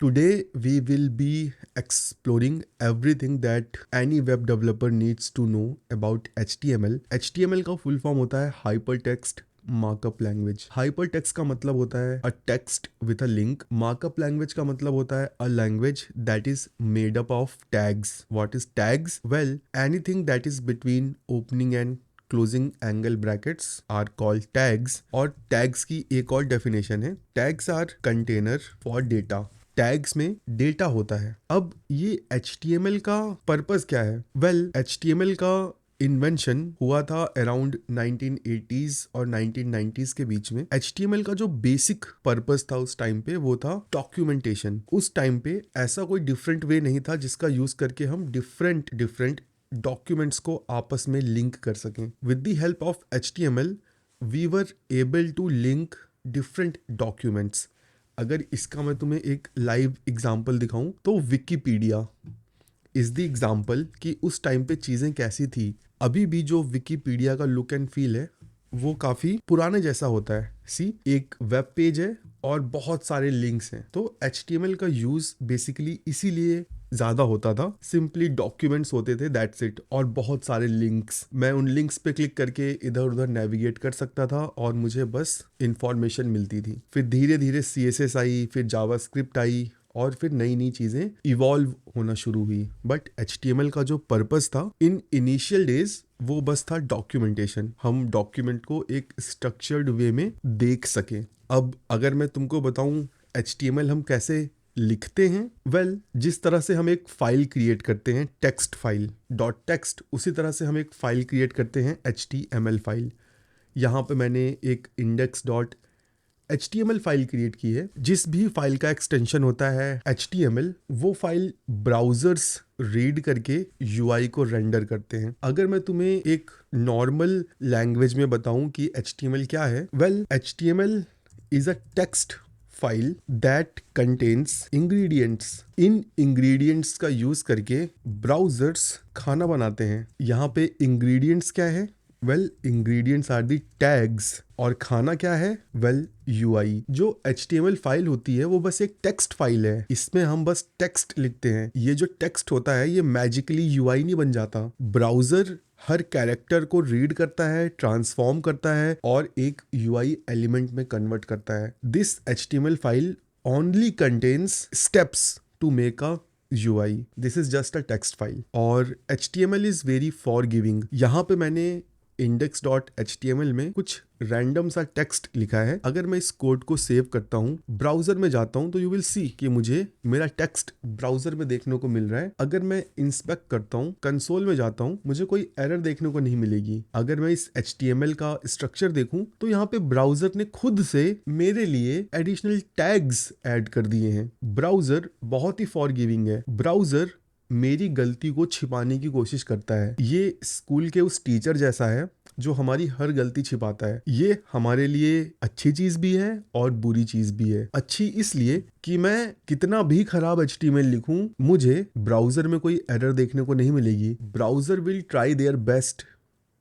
Today, we will be exploring everything that any web developer needs to know about HTML. HTML का full form होता है Hypertext markup language. Hyper text का मतलब होता है a text with a link. Markup language का मतलब होता है a language that is made up of tags. What is tags? Well, anything that is between opening and closing angle brackets are called tags. और tags की एक और definition है, tags are container for data. Tags में data होता है। अब ये HTML का पर्पस क्या है? वेल, HTML का इन्वेंशन हुआ था अराउंड 1980s और 1990s के बीच में। HTML का जो बेसिक पर्पस था उस टाइम पे वो था डॉक्यूमेंटेशन। उस टाइम पे ऐसा कोई डिफरेंट वे नहीं था जिसका यूज करके हम डिफरेंट डिफरेंट डॉक्यूमेंट्स को आपस में लिंक कर सकें। With the help of HTML we were able to link different documents. अगर इसका मैं तुम्हें एक लाइव एग्जांपल दिखाऊं तो विकिपीडिया इज द एग्जांपल कि उस टाइम पे चीज़ें कैसी थी। अभी भी जो विकिपीडिया का लुक एंड फील है वो काफ़ी पुराने जैसा होता है। सी, एक वेब पेज है और बहुत सारे लिंक्स हैं। तो HTML का यूज़ बेसिकली इसीलिए ज़्यादा होता था। सिंपली डॉक्यूमेंट्स होते थे, दैट्स इट, और बहुत सारे लिंक्स। मैं उन लिंक्स पे क्लिक करके इधर उधर नेविगेट कर सकता था और मुझे बस इंफॉर्मेशन मिलती थी। फिर धीरे धीरे CSS आई, फिर जावास्क्रिप्ट आई और फिर नई नई चीज़ें इवॉल्व होना शुरू हुई। बट HTML का जो पर्पस था इन इनिशियल डेज वो बस था डॉक्यूमेंटेशन। हम डॉक्यूमेंट को एक स्ट्रक्चर्ड वे में देख सकें। अब अगर मैं तुमको बताऊं HTML हम कैसे लिखते हैं, वेल, जिस तरह से हम एक फाइल क्रिएट करते हैं टेक्स्ट फाइल डॉट टेक्स्ट, उसी तरह से हम एक फाइल क्रिएट करते हैं HTML फाइल। यहाँ पे मैंने एक index dot HTML file create की है। जिस भी फाइल का एक्सटेंशन होता है HTML, वो फाइल ब्राउजर्स रीड करके UI को रेंडर करते हैं। अगर मैं तुम्हें एक नॉर्मल लैंग्वेज में बताऊं कि HTML क्या है, well, HTML is a text file that contains ingredients. इन इंग्रेडिएंट्स का यूज करके ब्राउजर्स खाना बनाते हैं। यहाँ पे इंग्रेडिएंट्स क्या है? Well, ingredients are the tags. और खाना क्या है? Well, UI। जो HTML फाइल होती है वो बस एक टेक्स्ट फाइल है। इसमें हम बस टेक्स्ट लिखते हैं। ये जो टेक्स्ट होता है ये मैजिकली UI नहीं बन जाता। ब्राउजर हर कैरेक्टर को रीड करता है, ट्रांसफॉर्म करता है और एक UI एलिमेंट में कन्वर्ट करता है। This HTML file only contains steps to make a UI। This is just a text file. और HTML इज वेरी फॉरगिविंग। यहाँ पे मैंने index.html में कुछ रैंडम सा टेक्स्ट लिखा है। अगर मैं इस कोड को सेव करता हूँ, ब्राउजर में जाता हूँ, तो यू विल सी कि मुझे मेरा टेक्स्ट ब्राउजर में देखने को मिल रहा है। अगर मैं इंस्पेक्ट करता हूँ, कंसोल में जाता हूँ, मुझे कोई एरर देखने को नहीं मिलेगी। अगर मैं इस HTML का स्ट्रक्चर देखूं तो यहाँ पे ब्राउजर ने खुद से मेरे लिए एडिशनल टैग्स ऐड कर दिए हैं। ब्राउजर बहुत ही फॉरगिविंग है। ब्राउजर मेरी गलती को छिपाने की कोशिश करता है। ये स्कूल के उस टीचर जैसा है जो हमारी हर गलती छिपाता है। ये हमारे लिए अच्छी चीज भी है और बुरी चीज भी है। अच्छी इसलिए कि मैं कितना भी खराब HTML लिखूं, मुझे ब्राउजर में कोई एरर देखने को नहीं मिलेगी। Browser will try their best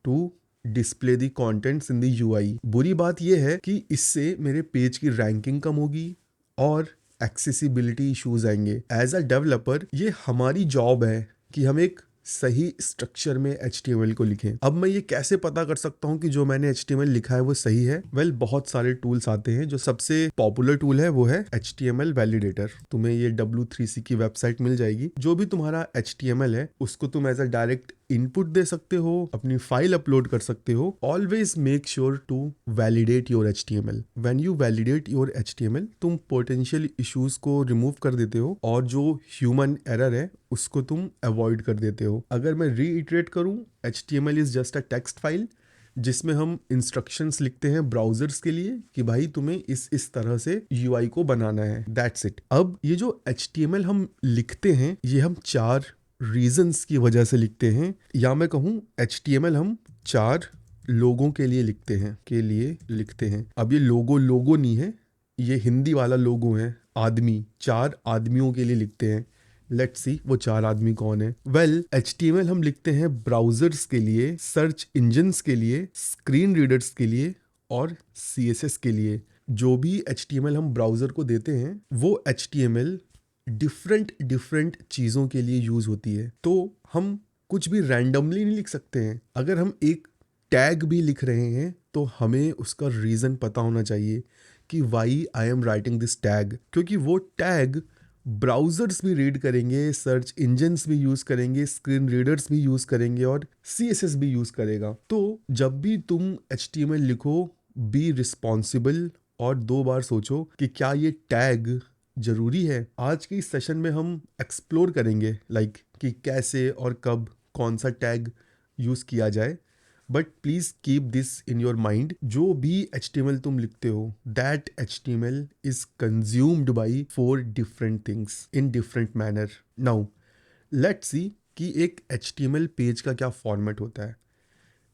to display the contents in the UI। बुरी बात यह है कि इससे मेरे पेज की रैंकिंग कम होगी और एक्सेसिबिलिटी इश्यूज आएंगे। एज अ डेवलपर ये हमारी जॉब है कि हम एक सही स्ट्रक्चर में HTML को लिखें। अब मैं ये कैसे पता कर सकता हूँ कि जो मैंने HTML लिखा है वो सही है? वेल, बहुत सारे टूल्स आते हैं। जो सबसे पॉपुलर टूल है वो है HTML वैलिडेटर। तुम्हें ये W3C की वेबसाइट मिल जाएगी। जो भी तुम्हारा HTML है उसको तुम एज अ डायरेक्ट इनपुट दे सकते हो, अपनी फाइल अपलोड कर सकते हो। Always make sure to validate your HTML। When you validate your HTML, तुम पोटेंशियल इश्यूज को रिमूव कर देते हो और जो ह्यूमन एरर है उसको तुम अवॉइड कर देते हो। अगर मैं रीइटरेट करूं, HTML is just a text file जिसमें हम इंस्ट्रक्शंस लिखते हैं ब्राउजर्स के लिए कि भाई तुम्हें इस तरह से UI को बनाना है। That's it. अब ये जो HTML हम लिखते हैं ये हम 4 रीजंस की वजह से लिखते हैं, या मैं कहूँ HTML हम 4 लोगों के लिए लिखते हैं। अब ये लोगो नहीं है, ये हिंदी वाला लोगो है। आदमी, 4 आदमियों के लिए लिखते हैं। लेट्स सी वो 4 आदमी कौन है। वेल, HTML हम लिखते हैं ब्राउजर्स के लिए, सर्च इंजन्स के लिए, स्क्रीन रीडर्स के लिए और CSS के लिए। जो भी HTML हम ब्राउजर को देते हैं वो HTML डिफरेंट डिफरेंट चीज़ों के लिए यूज़ होती है। तो हम कुछ भी रैंडमली नहीं लिख सकते हैं। अगर हम एक टैग भी लिख रहे हैं तो हमें उसका रीज़न पता होना चाहिए कि why I am writing this tag, क्योंकि वो टैग ब्राउज़र्स भी रीड करेंगे, सर्च इंजन्स भी यूज़ करेंगे, स्क्रीन रीडर्स भी यूज़ करेंगे और CSS भी यूज़ करेगा। तो जब भी तुम HTML लिखो, बी रिस्पॉन्सिबल और 2 बार सोचो कि क्या ये टैग ज़रूरी है। आज के इस सेशन में हम एक्सप्लोर करेंगे कि कैसे और कब कौन सा टैग यूज़ किया जाए। But please keep this in your mind, जो भी HTML तुम लिखते हो, that HTML is consumed by 4 different things in different manner. Now let's see कि एक HTML पेज का क्या फॉर्मेट होता है।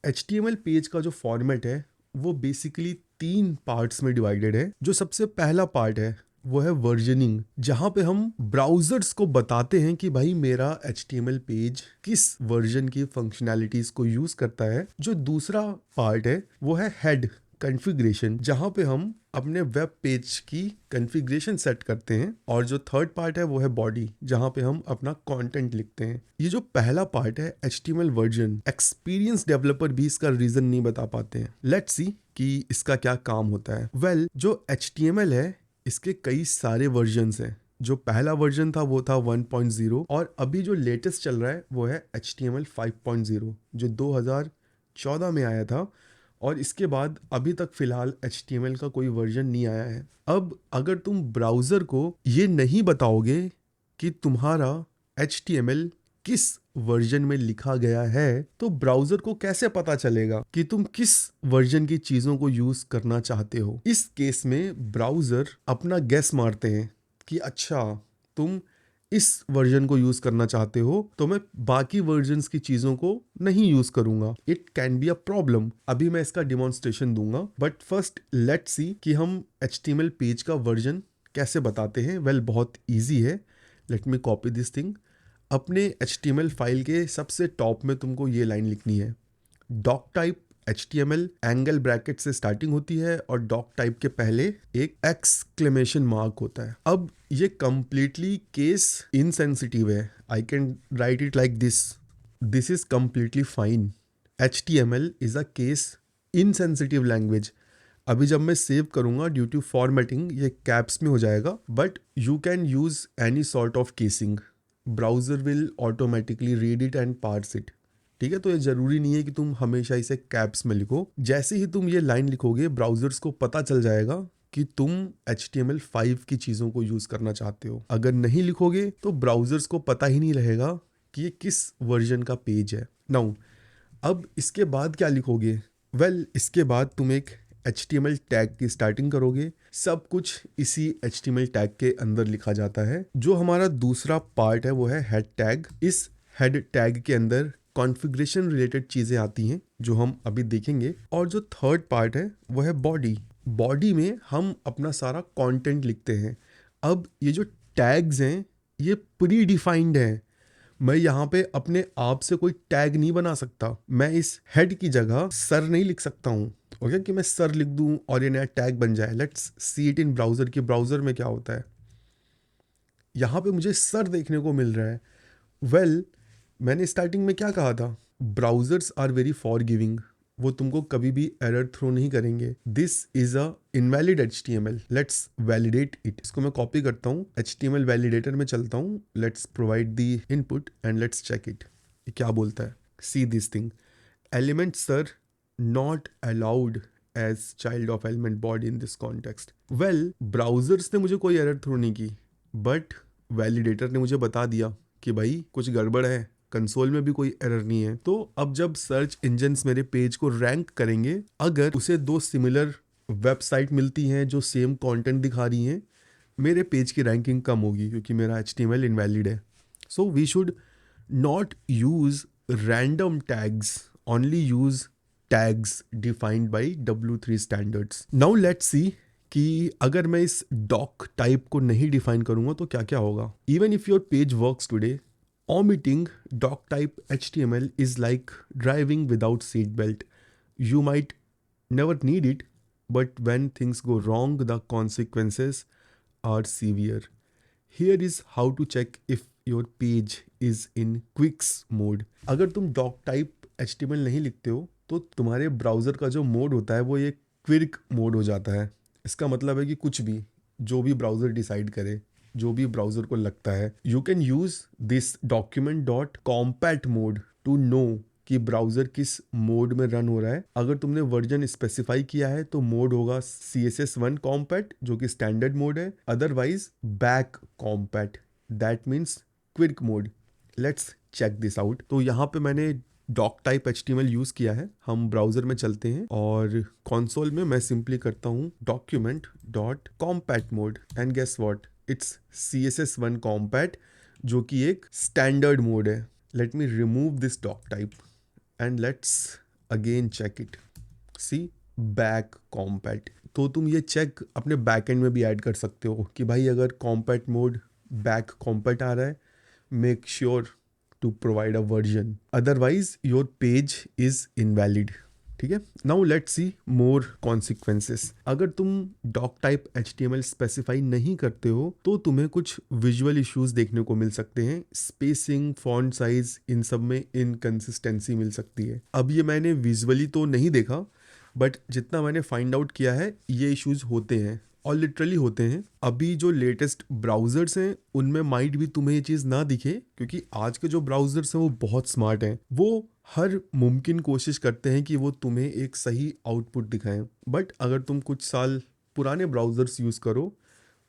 HTML पेज का जो फॉर्मेट है वो बेसिकली 3 पार्ट्स में डिवाइडेड है। जो सबसे पहला पार्ट है वो है वर्जनिंग, जहाँ पे हम ब्राउजर्स को बताते हैं कि भाई मेरा HTML पेज किस वर्जन की फंक्शनैलिटीज को यूज करता है। जो दूसरा पार्ट है वो है हेड कॉन्फ़िगरेशन, जहाँ पे हम अपने वेब पेज की कॉन्फ़िगरेशन सेट करते हैं। और जो थर्ड पार्ट है वो है बॉडी, जहाँ पे हम अपना कंटेंट लिखते हैं। ये जो पहला पार्ट है HTML वर्जन, एक्सपीरियंस डेवलपर भी इसका रीजन नहीं बता पाते हैं। लेट्स सी कि इसका क्या काम होता है। वेल, जो HTML है इसके कई सारे वर्जन्स हैं। जो पहला वर्जन था वो था 1.0 और अभी जो लेटेस्ट चल रहा है वो है HTML 5.0 जो 2014 में आया था। और इसके बाद अभी तक फिलहाल HTML का कोई वर्जन नहीं आया है। अब अगर तुम ब्राउज़र को ये नहीं बताओगे कि तुम्हारा HTML किस वर्जन में लिखा गया है, तो ब्राउज़र को कैसे पता चलेगा कि तुम किस वर्जन की चीज़ों को यूज़ करना चाहते हो। इस केस में ब्राउज़र अपना गेस मारते हैं कि अच्छा तुम इस वर्जन को यूज़ करना चाहते हो तो मैं बाकी वर्जन्स की चीज़ों को नहीं यूज़ करूँगा। It can be a problem. अभी मैं इसका डिमॉन्स्ट्रेशन दूंगा, बट फर्स्ट लेट्स सी कि हम HTML पेज का वर्जन कैसे बताते हैं। वेल, बहुत ईजी है। Let me copy this thing. अपने HTML फाइल के सबसे टॉप में तुमको ये लाइन लिखनी है, doc type HTML angle bracket से स्टार्टिंग होती है और डॉक टाइप के पहले एक एक्सक्लेमेशन मार्क होता है। अब ये कंप्लीटली केस इनसेंसिटिव है। I can write it like this, this is completely fine. HTML is a case insensitive language. अभी जब मैं सेव करूंगा ड्यू टू फॉर्मेटिंग ये कैप्स में हो जाएगा, but you can use any sort of casing. Browser will automatically read it and parse it. ठीक है, तो ये ज़रूरी नहीं है कि तुम हमेशा इसे कैप्स में लिखो। जैसे ही तुम ये लाइन लिखोगे ब्राउजर्स को पता चल जाएगा कि तुम HTML 5 की चीज़ों को यूज़ करना चाहते हो। अगर नहीं लिखोगे तो ब्राउजर्स को पता ही नहीं रहेगा कि ये किस वर्जन का पेज है। नाउ अब इसके बाद क्या लिखोगे। वेल, इसके बाद तुम एक HTML टैग की स्टार्टिंग करोगे। सब कुछ इसी HTML टैग के अंदर लिखा जाता है। जो हमारा दूसरा पार्ट है वो है हेड टैग। इस हेड टैग के अंदर कॉन्फ़िगरेशन रिलेटेड चीज़ें आती हैं जो हम अभी देखेंगे। और जो थर्ड पार्ट है वो है बॉडी। बॉडी में हम अपना सारा कंटेंट लिखते हैं। अब ये जो टैग्स हैं ये प्री डिफाइंड हैं। मैं यहाँ पे अपने आप से कोई टैग नहीं बना सकता। मैं इस हेड की जगह सर नहीं लिख सकता हूँ। ओके, कि मैं सर लिख दूँ और ये नया टैग बन जाए। Let's see it in browser की ब्राउज़र में क्या होता है। यहाँ पे मुझे सर देखने को मिल रहा है। वेल, मैंने स्टार्टिंग में क्या कहा था, browsers are very forgiving. वो तुमको कभी भी एरर थ्रो नहीं करेंगे। This is a invalid HTML, let's validate it. इसको मैं कॉपी करता हूँ, HTML वैलिडेटर में चलता हूँ। Let's provide the input and let's check it. क्या बोलता है, see this thing, element sir not allowed as child of element body in this context. Well, browsers ने मुझे कोई एरर थ्रो नहीं की, बट वैलिडेटर ने मुझे बता दिया कि भाई कुछ गड़बड़ है, कंसोल में भी कोई एरर नहीं है। तो अब जब सर्च इंजन्स मेरे पेज को रैंक करेंगे, अगर उसे 2 सिमिलर वेबसाइट मिलती हैं जो सेम कंटेंट दिखा रही हैं, मेरे पेज की रैंकिंग कम होगी क्योंकि मेरा HTML इनवैलिड है। So we should not use random tags, only use tags defined by W3 standards. Now let's see कि अगर मैं इस डॉक टाइप को नहीं डिफाइन करूंगा तो क्या क्या होगा। Even if your page works today, omitting doc type HTML is like driving without seat belt. You might never need it, but when things go wrong, the consequences are severe. Here is how to check if your page is in quirks mode. अगर तुम dock type HTML नहीं लिखते हो तो तुम्हारे browser का जो mode होता है वो ये क्विक मोड हो जाता है। इसका मतलब है कि कुछ भी, जो भी ब्राउज़र डिसाइड करे, जो भी ब्राउज़र को लगता है, you can use this document dot compat mode to know कि ब्राउज़र किस मोड में रन हो रहा है। अगर तुमने वर्जन स्पेसिफाई किया है तो मोड होगा CSS1 कॉम्पैट जो कि स्टैंडर्ड मोड है, otherwise back compat, that means क्विक mode. Let's check this out. तो यहाँ पे मैंने डॉक टाइप HTML यूज़ किया है। हम ब्राउज़र में चलते हैं और कंसोल में मैं सिंपली करता हूँ document dot compat mode and guess what, it's CSS1 compat जो कि एक स्टैंडर्ड मोड है। Let me remove this doctype and let's again check it. See, back compat. तो तुम ये चेक अपने बैकएंड में भी ऐड कर सकते हो कि भाई अगर कॉम्पैट मोड बैक कॉम्पैट आ रहा है, make sure to provide a version, otherwise your page is invalid. ठीक है, now let's see more consequences. अगर तुम डॉक टाइप HTML स्पेसिफाई नहीं करते हो तो तुम्हें कुछ विजुअल इश्यूज देखने को मिल सकते हैं। स्पेसिंग, फॉन्ट साइज, इन सब में इनकंसिस्टेंसी मिल सकती है। अब ये मैंने विजुअली तो नहीं देखा, बट जितना मैंने फाइंड आउट किया है ये इश्यूज होते हैं और लिटरली होते हैं। अभी जो लेटेस्ट ब्राउज़र्स हैं उनमें माइट भी तुम्हें ये चीज़ ना दिखे, क्योंकि आज के जो ब्राउज़र्स हैं वो बहुत स्मार्ट हैं। वो हर मुमकिन कोशिश करते हैं कि वो तुम्हें एक सही आउटपुट दिखाएं। बट अगर तुम कुछ साल पुराने ब्राउज़र्स यूज़ करो,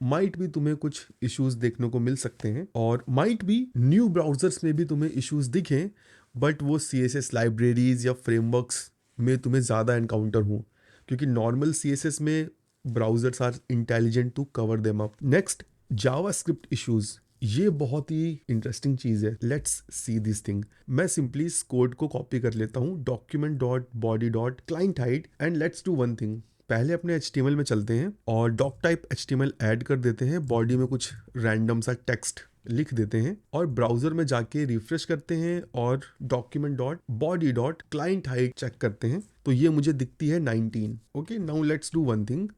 माइट भी तुम्हें कुछ इश्यूज देखने को मिल सकते हैं, और माइट भी न्यू ब्राउज़र्स में भी तुम्हें इश्यूज दिखें, बट वो CSS लाइब्रेरीज या फ्रेमवर्क्स में तुम्हें ज़्यादा एनकाउंटर हो, क्योंकि नॉर्मल CSS में browsers are intelligent to cover them up. Next, JavaScript issues. ये बहुत ही इंटरेस्टिंग चीज़ है। Let's see this thing. मैं सिंपली इस कोड को कॉपी कर लेता हूँ, document dot body dot client height, and let's do one thing. पहले अपने HTML में चलते हैं और डॉक टाइप HTML ऐड कर देते हैं, बॉडी में कुछ रैंडम सा टेक्स्ट लिख देते हैं और ब्राउजर में जाके रिफ्रेश करते हैं और document dot body dot client height check करते हैं तो ये मुझे दिखती है 19। Okay, now let's do one thing.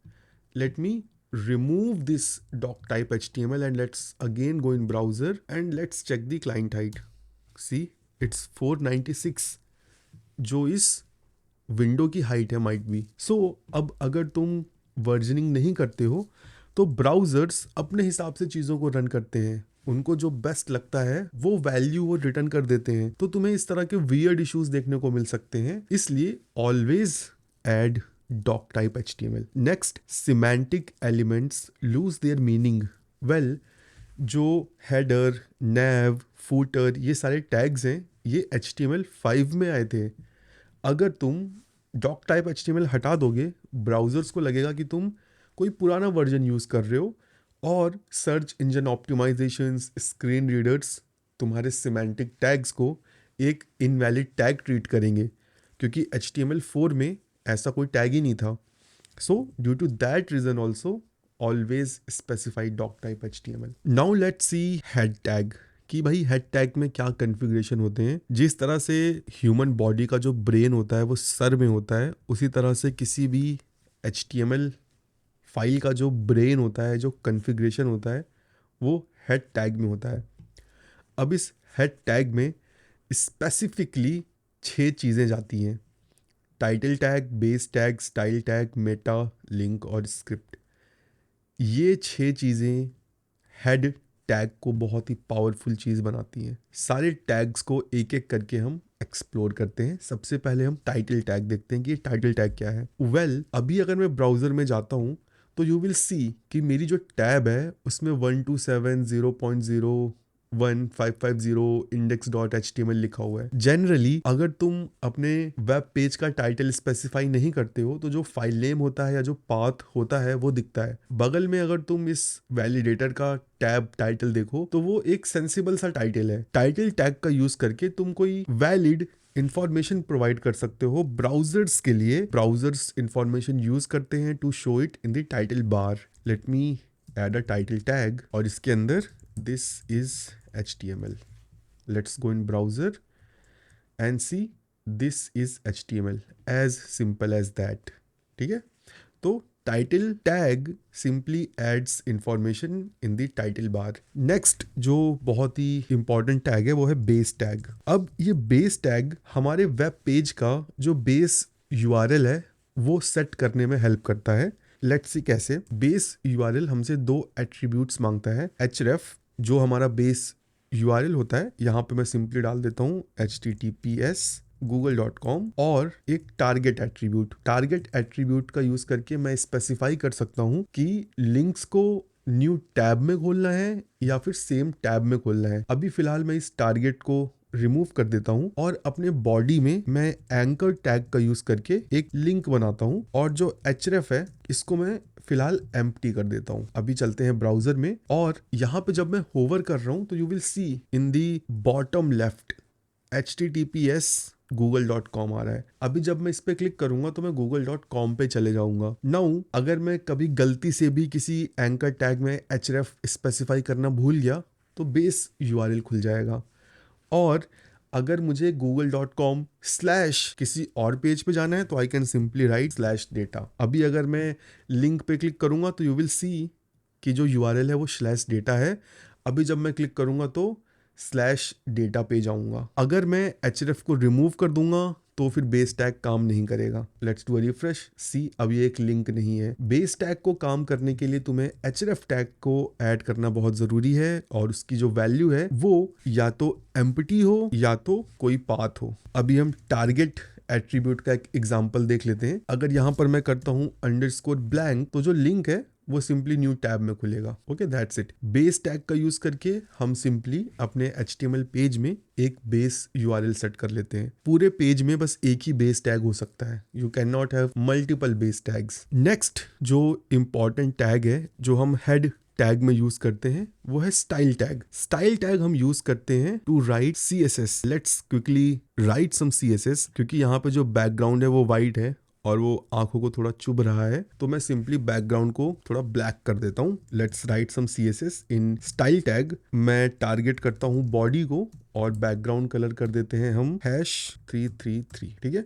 Let me remove this doc type HTML and let's again go in browser and let's check the client height. See, it's 496 जो इस window की हाइट है माइट बी। सो अब अगर तुम versioning नहीं करते हो तो ब्राउजर्स अपने हिसाब से चीज़ों को रन करते हैं, उनको जो बेस्ट लगता है वो वैल्यू वो रिटर्न कर देते हैं, तो तुम्हें इस तरह के वियर्ड इश्यूज देखने को मिल सकते हैं। इसलिए always add doc type HTML. Next, semantic elements lose their meaning. Well, जो header, nav, footer ये सारे टैग्स हैं ये HTML5 में आए थे। अगर तुम doc type HTML हटा दोगे, ब्राउजर्स को लगेगा कि तुम कोई पुराना वर्जन यूज़ कर रहे हो, और search engine optimisations, screen readers तुम्हारे सिमेंटिक टैग्स को एक इनवैलिड टैग ट्रीट करेंगे, क्योंकि HTML4 में ऐसा कोई टैग ही नहीं था। So due to that reason also always specify doc type HTML. Now let's see head tag कि भाई हेड टैग में क्या कन्फिग्रेशन होते हैं। जिस तरह से ह्यूमन बॉडी का जो ब्रेन होता है वो सर में होता है, उसी तरह से किसी भी HTML फाइल का जो ब्रेन होता है, जो कन्फिग्रेशन होता है, वो हेड टैग में होता है। अब इस हेड टैग में स्पेसिफिकली 6 चीज़ें जाती हैं: title tag, base tag, style tag, Meta, link और स्क्रिप्ट। ये 6 चीज़ें हेड टैग को बहुत ही पावरफुल चीज़ बनाती हैं। सारे टैग्स को एक एक करके हम एक्सप्लोर करते हैं। सबसे पहले हम टाइटल टैग देखते हैं कि ये टाइटल टैग क्या है। अभी अगर मैं ब्राउज़र में जाता हूँ तो यू विल सी कि मेरी जो टैब है उसमें 127.0.0.1550 index.html लिखा हुआ है। जनरली अगर तुम अपने वेब पेज का टाइटल स्पेसिफाई नहीं करते हो तो जो फाइल नेम होता है या जो पाथ होता है वो दिखता है। बगल में अगर तुम इस वैलिडेटर का टैब टाइटल देखो तो वो एक सेंसिबल सा टाइटल है। टाइटल टैग का यूज करके तुम कोई वैलिड इंफॉर्मेशन प्रोवाइड कर सकते हो ब्राउजर्स के लिए। ब्राउजर्स इंफॉर्मेशन यूज करते हैं to show it in the title bar. Let me add a title tag और इसके अंदर this is HTML. Let's go in browser and see this is HTML, as simple as that. ठीक है, तो title tag simply adds information in the title bar. Next जो बहुत ही important tag है वो है बेस टैग। अब ये बेस टैग हमारे वेब पेज का जो बेस यूआरएल है वो सेट करने में हेल्प करता है। लेट्स सी कैसे। बेस यूआरएल हमसे दो एट्रीब्यूट्स मांगता है। href जो हमारा बेस यूआरएल होता है, यहाँ पे मैं सिंपली डाल देता हूँ https google.com, और एक टारगेट एट्रीब्यूट। टारगेट एट्रीब्यूट का यूज करके मैं स्पेसिफाई कर सकता हूँ कि लिंक्स को न्यू टैब में खोलना है या फिर सेम टैब में खोलना है। अभी फिलहाल मैं इस टारगेट को रिमूव कर देता हूँ और अपने बॉडी में मैं एंकर टैग का यूज करके एक लिंक बनाता हूँ, और जो href है इसको मैं फिलहाल एम्प्टी कर देता हूँ। अभी चलते हैं ब्राउजर में, और यहाँ पे जब मैं होवर कर रहा हूँ तो you will C in the bottom left https google.com आ रहा है। अभी जब मैं इस पे क्लिक करूंगा तो मैं google.com पे चले जाऊंगा। नाउ अगर मैं कभी गलती से भी किसी एंकर टैग में href स्पेसिफाई करना भूल गया तो बेस यूआरएल खुल जाएगा। और अगर मुझे google.com स्लैश किसी और पेज पे जाना है तो I can simply write slash data. अभी अगर मैं लिंक पे क्लिक करूंगा तो यू विल सी कि जो यूआरएल है वो स्लैश डेटा है। अभी जब मैं क्लिक करूंगा तो स्लैश डेटा पे जाऊंगा। अगर मैं href को रिमूव कर दूंगा तो फिर बेस टैग काम नहीं करेगा। Let's do a refresh. See अब ये एक लिंक नहीं है। बेस टैग को काम करने के लिए तुम्हें href टैग को ऐड करना बहुत जरूरी है, और उसकी जो वैल्यू है वो या तो एम्प्टी हो या तो कोई पाथ हो। अभी हम टारगेट एट्रीब्यूट का एक एग्जांपल देख लेते हैं। अगर यहाँ पर मैं करता हूँ अंडरस्कोर ब्लैंक तो जो लिंक है वो सिंपली न्यू टैब में खुलेगा। Okay, that's it. Base tag का यूज करके हम सिंपली अपने HTML पेज में एक बेस यूआरएल सेट कर लेते हैं। पूरे पेज में बस एक ही बेस टैग हो सकता है, you can not have multiple base tags. Next जो इंपॉर्टेंट टैग है जो हम हेड टैग में यूज करते हैं वो है स्टाइल टैग। स्टाइल टैग हम यूज करते हैं to write CSS। Let's quickly write some CSS, क्योंकि यहाँ पे जो बैकग्राउंड है वो वाइट है और वो आंखों को थोड़ा चुभ रहा है, तो मैं सिंपली बैकग्राउंड को थोड़ा ब्लैक कर देता हूँ। Let's write some CSS in style tag. मैं टारगेट करता हूँ बॉडी को और बैकग्राउंड कलर कर देते हैं हम #333, ठीक है,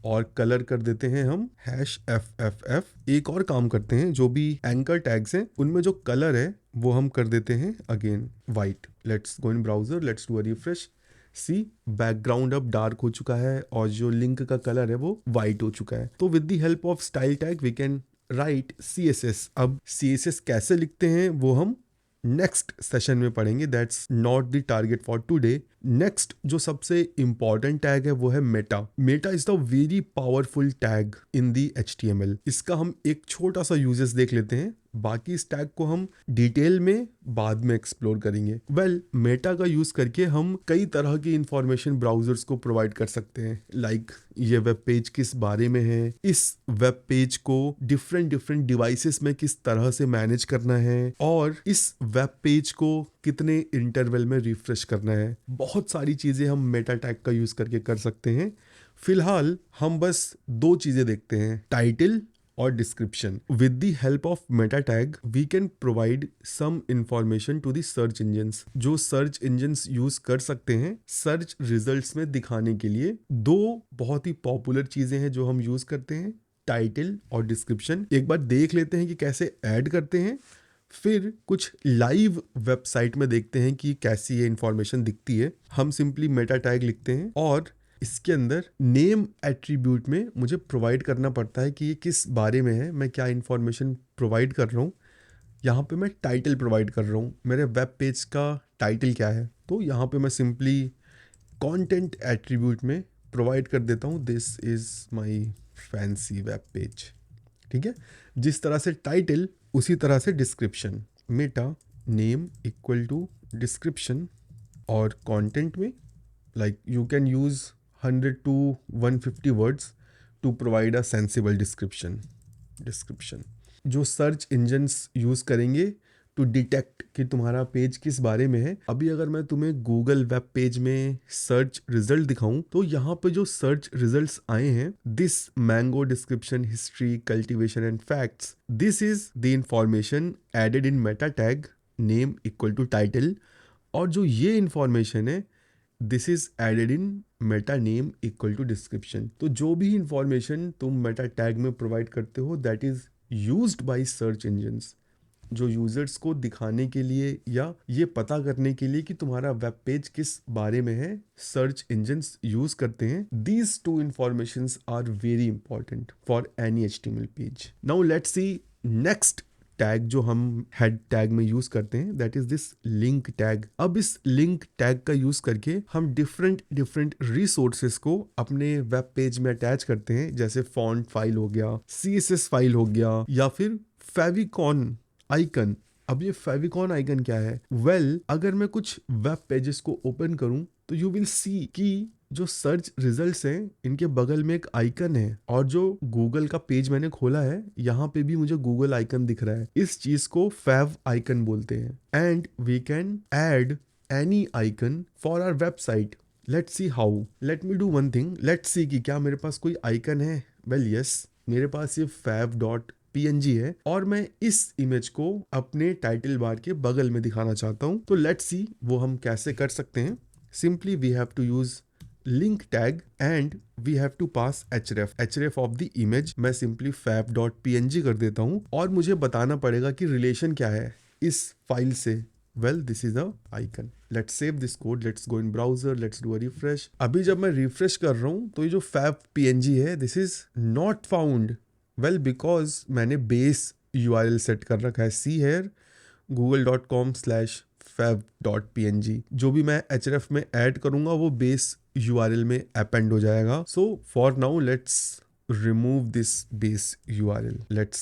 और कलर कर देते हैं हम #FFF। एक और काम करते हैं, जो भी एंकर टैग्स हैं उनमें जो कलर है वो हम कर देते हैं again white. Let's go in browser, let's do a refresh. See background अब डार्क हो चुका है और जो लिंक का कलर है वो वाइट हो चुका है। तो with the help of style tag we can write CSS। अब CSS कैसे लिखते हैं वो हम नेक्स्ट सेशन में पढ़ेंगे। That's not the target for today. Next जो सबसे इंपॉर्टेंट टैग है वो है Meta. Meta is the very powerful tag in the HTML। इसका हम एक छोटा सा यूजेस देख लेते हैं, बाकी इस टैग को हम डिटेल में बाद में एक्सप्लोर करेंगे। मेटा का यूज करके हम कई तरह की इंफॉर्मेशन ब्राउजर्स को प्रोवाइड कर सकते हैं, लाइक ये वेब पेज किस बारे में है, इस वेब पेज को डिफरेंट डिवाइसेस में किस तरह से मैनेज करना है, और इस वेब पेज को कितने इंटरवल में रिफ्रेश करना है। बहुत सारी चीजें हम मेटा टैग का यूज करके कर सकते हैं। फिलहाल हम बस दो चीजें देखते हैं, टाइटल और description. With the help of meta tag we can provide some information to the search engines. जो सर्च इंजन्स यूज कर सकते हैं सर्च रिजल्ट्स में दिखाने के लिए। दो बहुत ही पॉपुलर चीजें हैं जो हम यूज करते हैं, टाइटल और डिस्क्रिप्शन। एक बार देख लेते हैं कि कैसे ऐड करते हैं, फिर कुछ लाइव वेबसाइट में देखते हैं कि कैसी ये इंफॉर्मेशन दिखती है। हम सिंपली मेटा टैग लिखते हैं और इसके अंदर नेम एट्रीब्यूट में मुझे प्रोवाइड करना पड़ता है कि ये किस बारे में है, मैं क्या इंफॉर्मेशन प्रोवाइड कर रहा हूँ। यहाँ पे मैं टाइटल प्रोवाइड कर रहा हूँ, मेरे वेब पेज का टाइटल क्या है, तो यहाँ पे मैं सिंपली कंटेंट एट्रीब्यूट में प्रोवाइड कर देता हूँ this is my fancy web page. ठीक है, जिस तरह से टाइटल उसी तरह से description. Meta name equal to description, और कंटेंट में like you can use 100 to 150 words to provide a sensible description। जो सर्च इंजन्स यूज करेंगे टू डिटेक्ट कि तुम्हारा पेज किस बारे में है। अभी अगर मैं तुम्हें गूगल वेब पेज में सर्च रिजल्ट दिखाऊं तो यहाँ पे जो सर्च रिजल्ट्स आए हैं, this mango description history cultivation and facts, this is the information added in meta tag name equal to title. और जो ये इंफॉर्मेशन है this is added in meta name equal to description. तो जो भी information तुम मेटा टैग में provide करते हो that is used by search engines, जो यूजर्स को दिखाने के लिए या ये पता करने के लिए कि तुम्हारा वेब पेज किस बारे में है, सर्च इंजिन्स यूज करते हैं. These two informations are very important for any HTML page. Now let's see next tag जो हम हेड टैग में यूज करते हैं, that is this link tag. अब इस लिंक टैग का यूज करके हम डिफरेंट रिसोर्सेस को अपने वेब पेज में अटैच करते हैं, जैसे फॉन्ट फाइल हो गया, CSS फाइल हो गया, या फिर फेविकॉन आइकन. अब ये फेविकॉन आइकन क्या है? अगर मैं कुछ वेब पेजेस को ओपन करूं तो यू विल सी कि जो सर्च रिजल्ट्स हैं इनके बगल में एक आइकन है, और जो गूगल का पेज मैंने खोला है यहाँ पे भी मुझे गूगल आइकन दिख रहा है. इस चीज को फेव आइकन बोलते हैं. And we can add any icon for our website. Let's see how. Let me do one thing. Let's see कि क्या मेरे पास कोई आइकन है. यस, मेरे पास ये fav.png है और मैं इस इमेज को अपने टाइटल बार के बगल में दिखाना चाहता हूं. तो लेट्स सी वो हम कैसे कर सकते हैं. Simply we have to use link tag and we have to pass href of the image. मैं सिंपली fav.png कर देता हूं और मुझे बताना पड़ेगा कि रिलेशन क्या है इस फाइल से. this is the icon. Let's save this code. Let's go in browser. Let's do a refresh. अभी जब मैं refresh कर रहा हूँ तो ये जो fav.png है, this is not found. Because मैंने base URL set कर रखा है. See here, google.com/fav.png. जो भी मैं href में add करूँगा वो base URL में append हो जाएगा. So for now, let's remove this base URL. Let's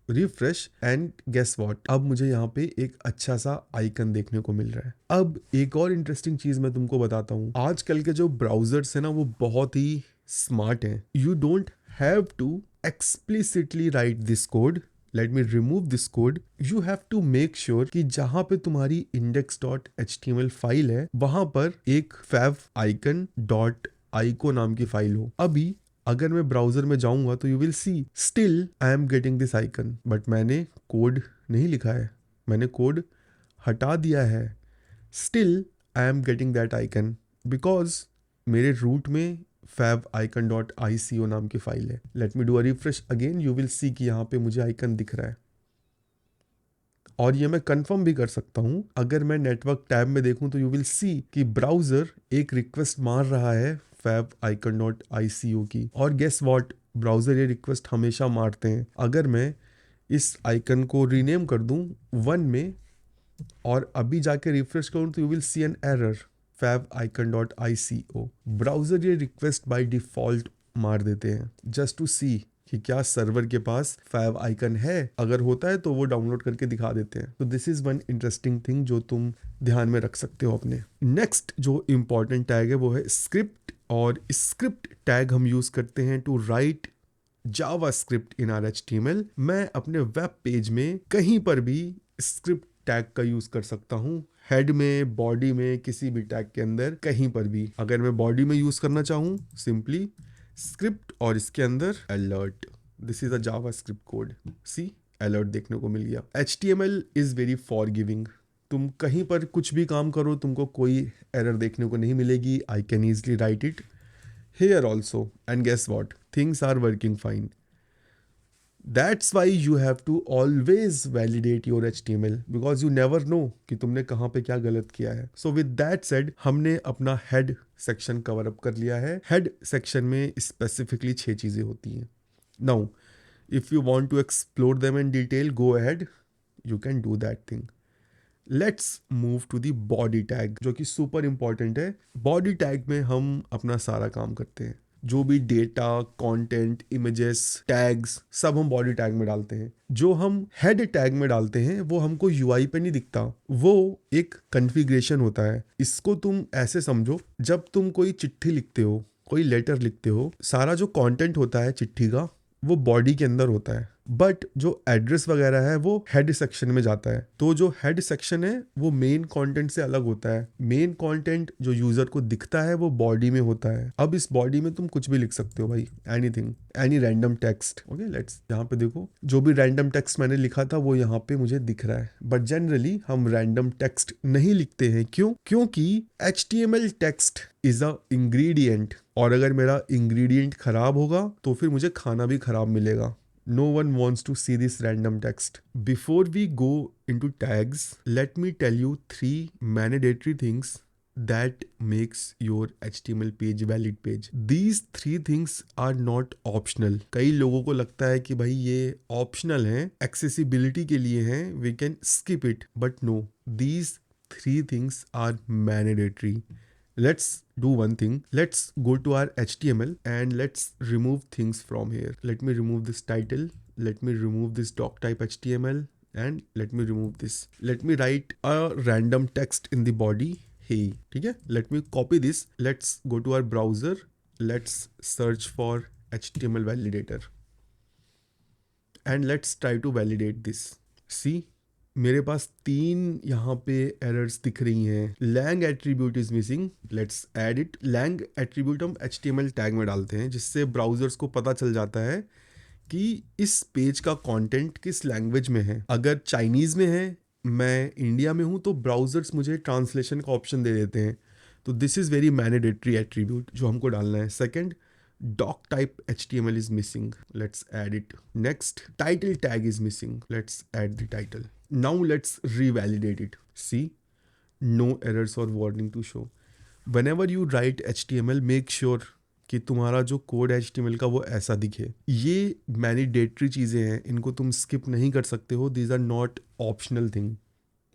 refresh and guess what, अब मुझे यहाँ पे एक अच्छा सा आइकन देखने को मिल रहा है. अब एक और इंटरेस्टिंग चीज मैं तुमको बताता हूँ. आजकल के जो ब्राउजर्स है ना वो बहुत ही स्मार्ट हैं. You don't have to explicitly write this code. Let me remove this code. You have to make sure कि जहां पे तुम्हारी index.html फाइल है वहां पर एक favicon.ico नाम की फाइल हो. अभी अगर मैं ब्राउजर में जाऊंगा तो you will C still I am getting this icon, but मैंने कोड नहीं लिखा है, मैंने कोड हटा दिया है. Still I am getting that icon because मेरे रूट में favicon.ico नाम की फाइल है. Let me do a refresh again. You will सी कि यहाँ पे मुझे आइकन दिख रहा है और ये मैं कंफर्म भी कर सकता हूँ. अगर मैं नेटवर्क टैब में देखूँ तो यू विल सी कि ब्राउजर एक रिक्वेस्ट मार रहा है favicon.ico की. और गेस व्हाट, ब्राउजर ये रिक्वेस्ट हमेशा मारते हैं. अगर मैं इस आइकन को रीनेम कर दूं 1 में और अभी जाके रिफ्रेश करूं तो you will see an error favicon.ico. Browser ये रिक्वेस्ट बाय डिफॉल्ट मार देते हैं जस्ट टू सी कि क्या सर्वर के पास fav आइकन है. अगर होता है तो वो डाउनलोड करके दिखा देते हैं. तो this is one interesting thing जो तुम ध्यान में रख सकते हो अपने. नेक्स्ट जो इंपॉर्टेंट टैग है वो है स्क्रिप्ट. और स्क्रिप्ट टैग हम यूज करते हैं to write JavaScript in our HTML. मैं अपने वेब पेज में कहीं पर भी स्क्रिप्ट टैग का यूज कर सकता हूँ. हेड में, बॉडी में, किसी भी टैग के अंदर, कहीं पर भी. अगर मैं बॉडी में यूज करना चाहूँ सिंपली स्क्रिप्ट और इसके अंदर alert. This is a JavaScript code. See alert देखने को मिल गया. HTML is very forgiving. तुम कहीं पर कुछ भी काम करो तुमको कोई एरर देखने को नहीं मिलेगी. आई can easily right it here also and guess what, things are working fine. That's why you have to always validate your HTML because you never know कि तुमने कहाँ पे क्या गलत किया है. So with that said, हमने अपना head section cover up कर लिया है. Head section में specifically 6 चीज़ें होती हैं. Now if you want to explore them in detail, go ahead, you can do that thing. Let's move to the body tag जो कि सुपर इंपॉर्टेंट है. बॉडी टैग में हम अपना सारा काम करते हैं. जो भी डेटा, कंटेंट, इमेजेस, टैग्स सब हम बॉडी टैग में डालते हैं. जो हम हेड टैग में डालते हैं वो हमको UI पे नहीं दिखता, वो एक कॉन्फ़िगरेशन होता है. इसको तुम ऐसे समझो, जब तुम कोई चिट्ठी लिखते हो, कोई लेटर लिखते हो, सारा जो कंटेंट होता है चिट्ठी का वो बॉडी के अंदर होता है, बट जो एड्रेस वगैरह है वो हेड सेक्शन में जाता है. तो जो हेड सेक्शन है वो मेन कंटेंट से अलग होता है. मेन कंटेंट जो यूजर को दिखता है वो बॉडी में होता है. अब इस बॉडी में तुम कुछ भी लिख सकते हो भाई, anything, any random text. Okay, let's यहाँ पे देखो जो भी रैंडम टेक्स्ट मैंने लिखा था वो यहाँ पे मुझे दिख रहा है. बट जनरली हम रैंडम टेक्स्ट नहीं लिखते हैं. क्यों? क्योंकि HTML text is a ingredient, और अगर मेरा इंग्रेडिएंट खराब होगा तो फिर मुझे खाना भी खराब मिलेगा. No one wants to see this random text. Before we go into tags, let me tell you 3 mandatory things that makes your HTML page valid page. These 3 things are not optional. कई लोगों को लगता है कि भाई ये optional है, accessibility के लिए है, we can skip it, but no, these 3 things are mandatory. Let's do one thing. Let's go to our HTML and let's remove things from here. Let me remove this title. Let me remove this doc type HTML and let me remove this. Let me write a random text in the body. Hey, ठीक है? Let me copy this. Let's go to our browser. Let's search for HTML validator and let's try to validate this. See, मेरे पास 3 यहाँ पे errors दिख रही हैं. Lang attribute is missing. Let's add it. Lang attribute हम HTML tag में डालते हैं जिससे ब्राउजर्स को पता चल जाता है कि इस पेज का कंटेंट किस लैंग्वेज में है. अगर चाइनीज़ में है, मैं इंडिया में हूँ, तो ब्राउजर्स मुझे ट्रांसलेशन का ऑप्शन दे देते हैं. तो this is very mandatory attribute जो हमको डालना है. Second, doc type HTML is missing. Let's add it. Next, title tag is missing. Let's add the title. Now let's revalidate it. See, no errors or warning to show. Whenever you write HTML, make sure कि तुम्हारा जो code है HTML का वो ऐसा दिखे. ये mandatory चीज़ें हैं, इनको तुम स्किप नहीं कर सकते हो. These are not optional thing.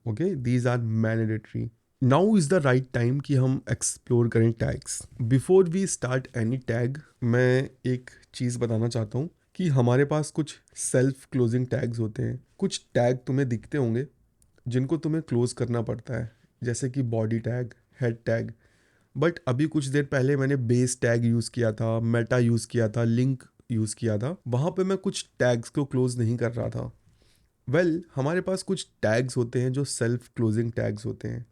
Okay, these are mandatory. Now is the right time कि हम एक्सप्लोर करें tags. Before we start any tag, मैं एक चीज़ बताना चाहता हूँ कि हमारे पास कुछ सेल्फ क्लोजिंग टैग्स होते हैं. कुछ टैग तुम्हें दिखते होंगे जिनको तुम्हें क्लोज करना पड़ता है, जैसे कि body tag, head tag. But अभी कुछ देर पहले मैंने बेस टैग यूज़ किया था, मेटा यूज़ किया था, लिंक यूज़ किया था. वहाँ पे मैं कुछ टैग्स को क्लोज नहीं कर रहा था. हमारे पास कुछ टैग्स होते हैं जो सेल्फ क्लोजिंग टैग्स होते हैं.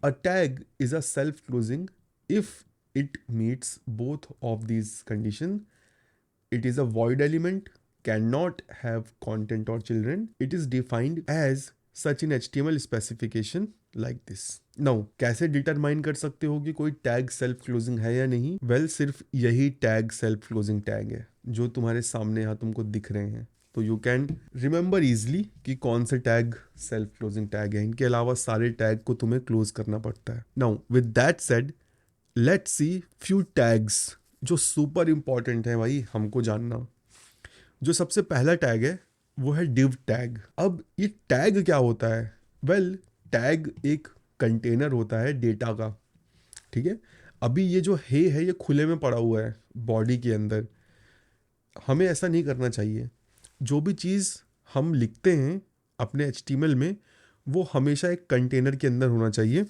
A tag is a self-closing if it meets both of these conditions. It is a void element, cannot have content or children. It is defined as such in HTML specification like this. Now, कैसे determine कर सकते हो कि कोई tag self closing है या नहीं? सिर्फ यही टैग सेल्फ क्लोजिंग टैग है जो तुम्हारे सामने यहाँ तुमको दिख रहे हैं. तो यू कैन रिमेंबर ईजिली कि कौन से टैग सेल्फ क्लोजिंग टैग है. इनके अलावा सारे टैग को तुम्हें क्लोज करना पड़ता है. Now with that said, let's see few tags जो सुपर इंपॉर्टेंट है भाई हमको जानना. जो सबसे पहला टैग है वो है div टैग. अब ये टैग क्या होता है? टैग एक कंटेनर होता है डेटा का. ठीक है, अभी ये जो है ये खुले में पड़ा हुआ है बॉडी के अंदर. हमें ऐसा नहीं करना चाहिए. जो भी चीज़ हम लिखते हैं अपने HTML में वो हमेशा एक कंटेनर के अंदर होना चाहिए.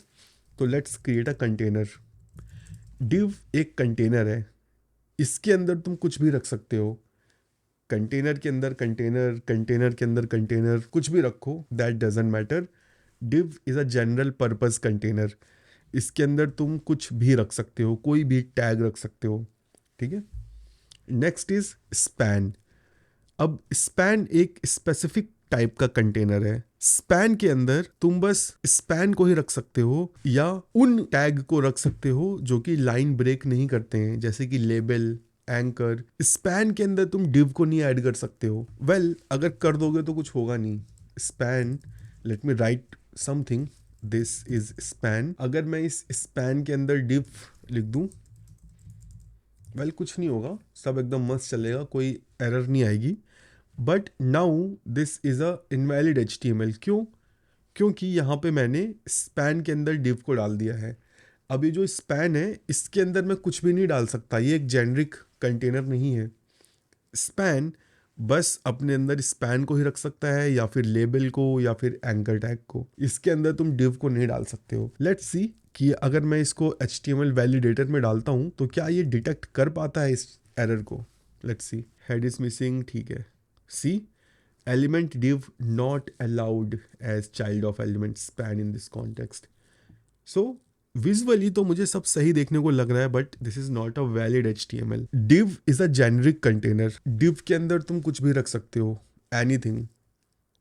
तो let's create a container. div एक कंटेनर है, इसके अंदर तुम कुछ भी रख सकते हो. कंटेनर के अंदर कंटेनर, कंटेनर के अंदर कंटेनर, कुछ भी रखो, that doesn't matter. div is a general purpose container. इसके अंदर तुम कुछ भी रख सकते हो, कोई भी टैग रख सकते हो. ठीक है. Next is span. अब स्पैन एक स्पेसिफिक टाइप का कंटेनर है. स्पैन के अंदर तुम बस स्पैन को ही रख सकते हो या उन टैग को रख सकते हो जो कि लाइन ब्रेक नहीं करते हैं, जैसे कि लेबल, एंकर. स्पैन के अंदर तुम div को नहीं ऐड कर सकते हो. अगर कर दोगे तो कुछ होगा नहीं. Span, let me right something. This is span. अगर मैं इस स्पैन के अंदर div लिख दूं, कुछ नहीं होगा, सब एकदम मस्त चलेगा, कोई एरर नहीं आएगी. But now this is a invalid HTML. क्यों? क्योंकि यहाँ पे मैंने स्पैन के अंदर div को डाल दिया है. अब ये जो स्पैन है इसके अंदर मैं कुछ भी नहीं डाल सकता, ये एक जेनरिक कंटेनर नहीं है. स्पैन बस अपने अंदर स्पैन को ही रख सकता है या फिर लेबल को या फिर एंकर टैग को. इसके अंदर तुम div को नहीं डाल सकते हो. लेट्स सी कि अगर मैं इसको HTML वैलिडेटर में डालता हूँ तो क्या ये डिटेक्ट कर पाता है इस एरर को. Let's see. Head is missing. ठीक है. सी, element div not allowed as child of element span in this context. So visually तो मुझे सब सही देखने को लग रहा है, but this is not a valid HTML. div is a generic container. div के अंदर तुम कुछ भी रख सकते हो, anything,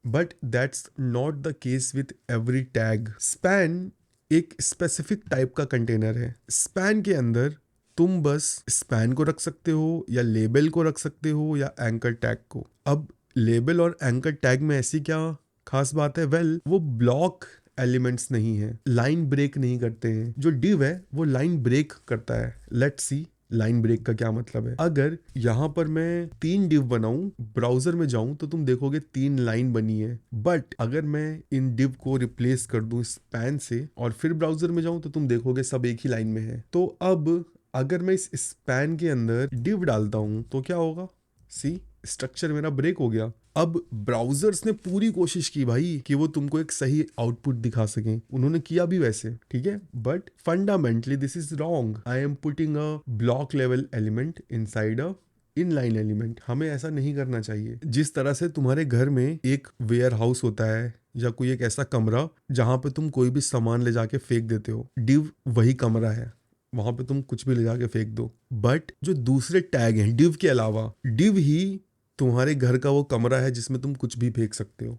but that's not the case with every tag. Span एक स्पेसिफिक टाइप का कंटेनर है. स्पैन के अंदर तुम बस स्पैन को रख सकते हो या लेबल को रख सकते हो या एंकर टैग को। अब लेबल और एंकर टैग में ऐसी क्या खास बात है? वेल, वो ब्लॉक एलिमेंट्स नहीं है, लाइन ब्रेक नहीं करते हैं। जो डिव है वो लाइन ब्रेक करता है। लेट्स सी लाइन ब्रेक का क्या मतलब है। अगर यहाँ पर मैं 3 डिव बनाऊं, ब्राउजर में जाऊं तो तुम देखोगे 3 लाइन बनी है। बट अगर मैं इन डिव को रिप्लेस कर दूं स्पैन से और फिर ब्राउजर में जाऊं तो तुम देखोगे सब एक ही लाइन में है। तो अब अगर मैं इस स्पैन के अंदर डिव डालता हूं तो क्या होगा? सी, स्ट्रक्चर मेरा ब्रेक हो गया। अब ब्राउजर्स ने पूरी कोशिश की भाई कि वो तुमको एक सही आउटपुट दिखा सकें, उन्होंने किया भी वैसे, ठीक है, but fundamentally this is wrong. I am putting a block level element inside a inline element. हमें ऐसा नहीं करना चाहिए। जिस तरह से तुम्हारे घर में एक वेयर हाउस होता है या कोई एक ऐसा कमरा जहां पे तुम कोई भी सामान ले जाके फेंक देते हो, डिव वही कमरा है, वहां पे तुम कुछ भी ले जाके फेंक दो। बट जो दूसरे टैग हैं डिव के अलावा, डिव ही तुम्हारे घर का वो कमरा है जिसमें तुम कुछ भी फेंक सकते हो।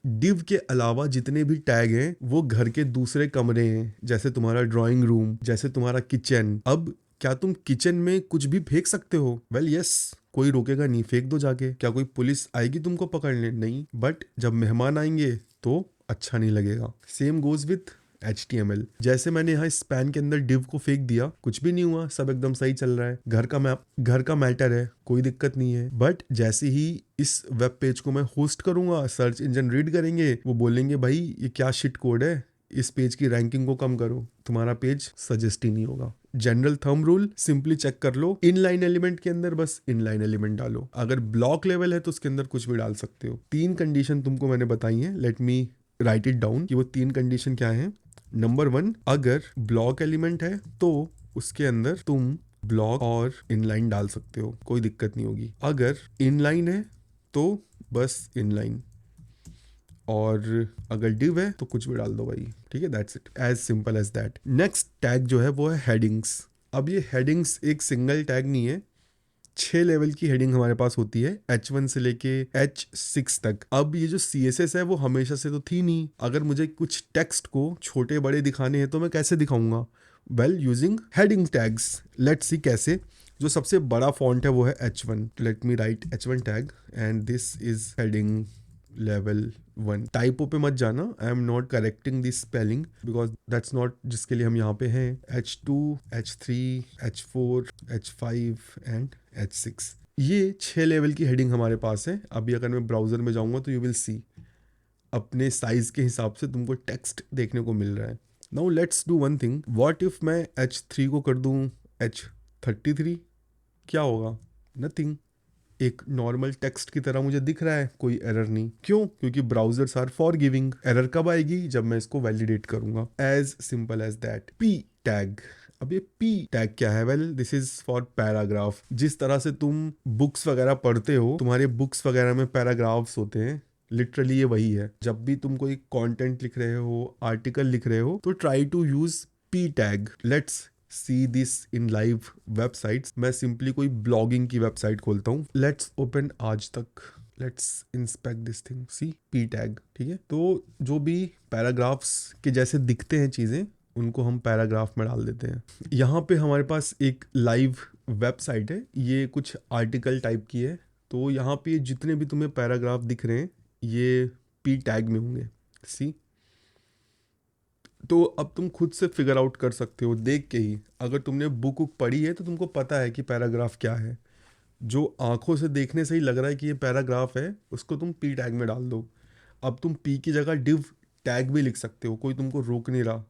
डिव के अलावा जितने भी टैग हैं वो घर के दूसरे कमरे हैं, जैसे तुम्हारा ड्राइंग रूम, जैसे तुम्हारा किचन। अब क्या तुम किचन में कुछ भी फेंक सकते हो? वेल यस, कोई रोकेगा नहीं, फेंक दो जाके। क्या कोई पुलिस आएगी तुमको पकड़ने? नहीं। बट जब मेहमान आएंगे तो अच्छा नहीं लगेगा। Same goes with HTML। जैसे मैंने यहाँ स्पैन के अंदर डिव को फेंक दिया, कुछ भी नहीं हुआ, सब एकदम सही चल रहा है, घर का मैटर है, कोई दिक्कत नहीं है। बट जैसे ही इस वेब पेज को मैं होस्ट करूंगा, सर्च इंजन रीड करेंगे, वो बोलेंगे भाई ये क्या शिट कोड है, इस पेज की रैंकिंग को कम करो, तुम्हारा पेज सजेस्ट ही नहीं होगा। General thumb rule, simply check कर लो, इनलाइन एलिमेंट के अंदर बस इनलाइन एलिमेंट डालो। अगर ब्लॉक लेवल है तो उसके अंदर कुछ भी डाल सकते हो। 3 कंडीशन तुमको मैंने बताई है, let me right it down कि वो 3 कंडीशन क्या है। नंबर 1, अगर ब्लॉक एलिमेंट है तो उसके अंदर तुम ब्लॉक और इनलाइन डाल सकते हो, कोई दिक्कत नहीं होगी। अगर इनलाइन है तो बस इनलाइन, और अगर डिव है तो कुछ भी डाल दो भाई, ठीक है, that's it, as simple as that. Next tag जो है वो है हेडिंग्स। अब ये हेडिंग्स एक सिंगल टैग नहीं है, 6 लेवल की हेडिंग हमारे पास होती है, H1 से लेके H6 तक। अब ये जो CSS है वो हमेशा से तो थी नहीं। अगर मुझे कुछ टेक्स्ट को छोटे बड़े दिखाने हैं तो मैं कैसे दिखाऊंगा? Well, using heading tags. Let's see कैसे। जो सबसे बड़ा फॉन्ट है वो है H1। Let me right H1 tag and this is heading level 1। Typo पे मत जाना, I am not correcting this spelling because that's not जिसके लिए हम यहाँ पे हैं। H2, H3, H4, H5 and H6, ये 6 लेवल की हेडिंग हमारे पास है। अभी अगर मैं ब्राउजर में जाऊंगा तो यू विल सी अपने साइज के हिसाब से तुमको टेक्स्ट देखने को मिल रहा है। Now let's do one thing, what if मैं H3 को कर दूं H33? क्या होगा? नथिंग, एक नॉर्मल टेक्स्ट की तरह मुझे दिख रहा है, कोई एरर नहीं। क्यों? क्योंकि ब्राउजर्स आर फॉरगिविंग। एरर कब आएगी? जब मैं इसको वैलिडेट करूंगा। As simple as that. P tag. अब ये पी टैग क्या है? Well, this is for paragraph. जिस तरह से तुम बुक्स वगैरह पढ़ते हो, तुम्हारे बुक्स वगैरह में पैराग्राफ्स होते हैं, लिटरली ये वही है। जब भी तुम कोई कंटेंट लिख रहे हो, आर्टिकल लिख रहे हो, तो try to use P tag. Let's see this in live websites. मैं सिंपली कोई ब्लॉगिंग की वेबसाइट खोलता हूँ, let's open Aaj Tak, let's inspect this thing, see P tag, ठीक है। तो जो भी पैराग्राफ्स के जैसे दिखते हैं चीज़ें, उनको हम पैराग्राफ में डाल देते हैं। यहाँ पे हमारे पास एक लाइव वेबसाइट है, ये कुछ आर्टिकल टाइप की है। तो यहाँ पे जितने भी तुम्हें पैराग्राफ दिख रहे हैं ये पी टैग में होंगे, सी। तो अब तुम खुद से फिगर आउट कर सकते हो देख के ही। अगर तुमने बुक पढ़ी है तो तुमको पता है कि पैराग्राफ क्या है। जो आंखों से देखने से ही लग रहा है कि ये पैराग्राफ है, उसको तुम पी टैग में डाल दो। अब तुम पी की जगह डिव टैग भी लिख सकते हो, कोई तुमको रोक नहीं रहा।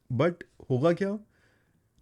बट होगा क्या?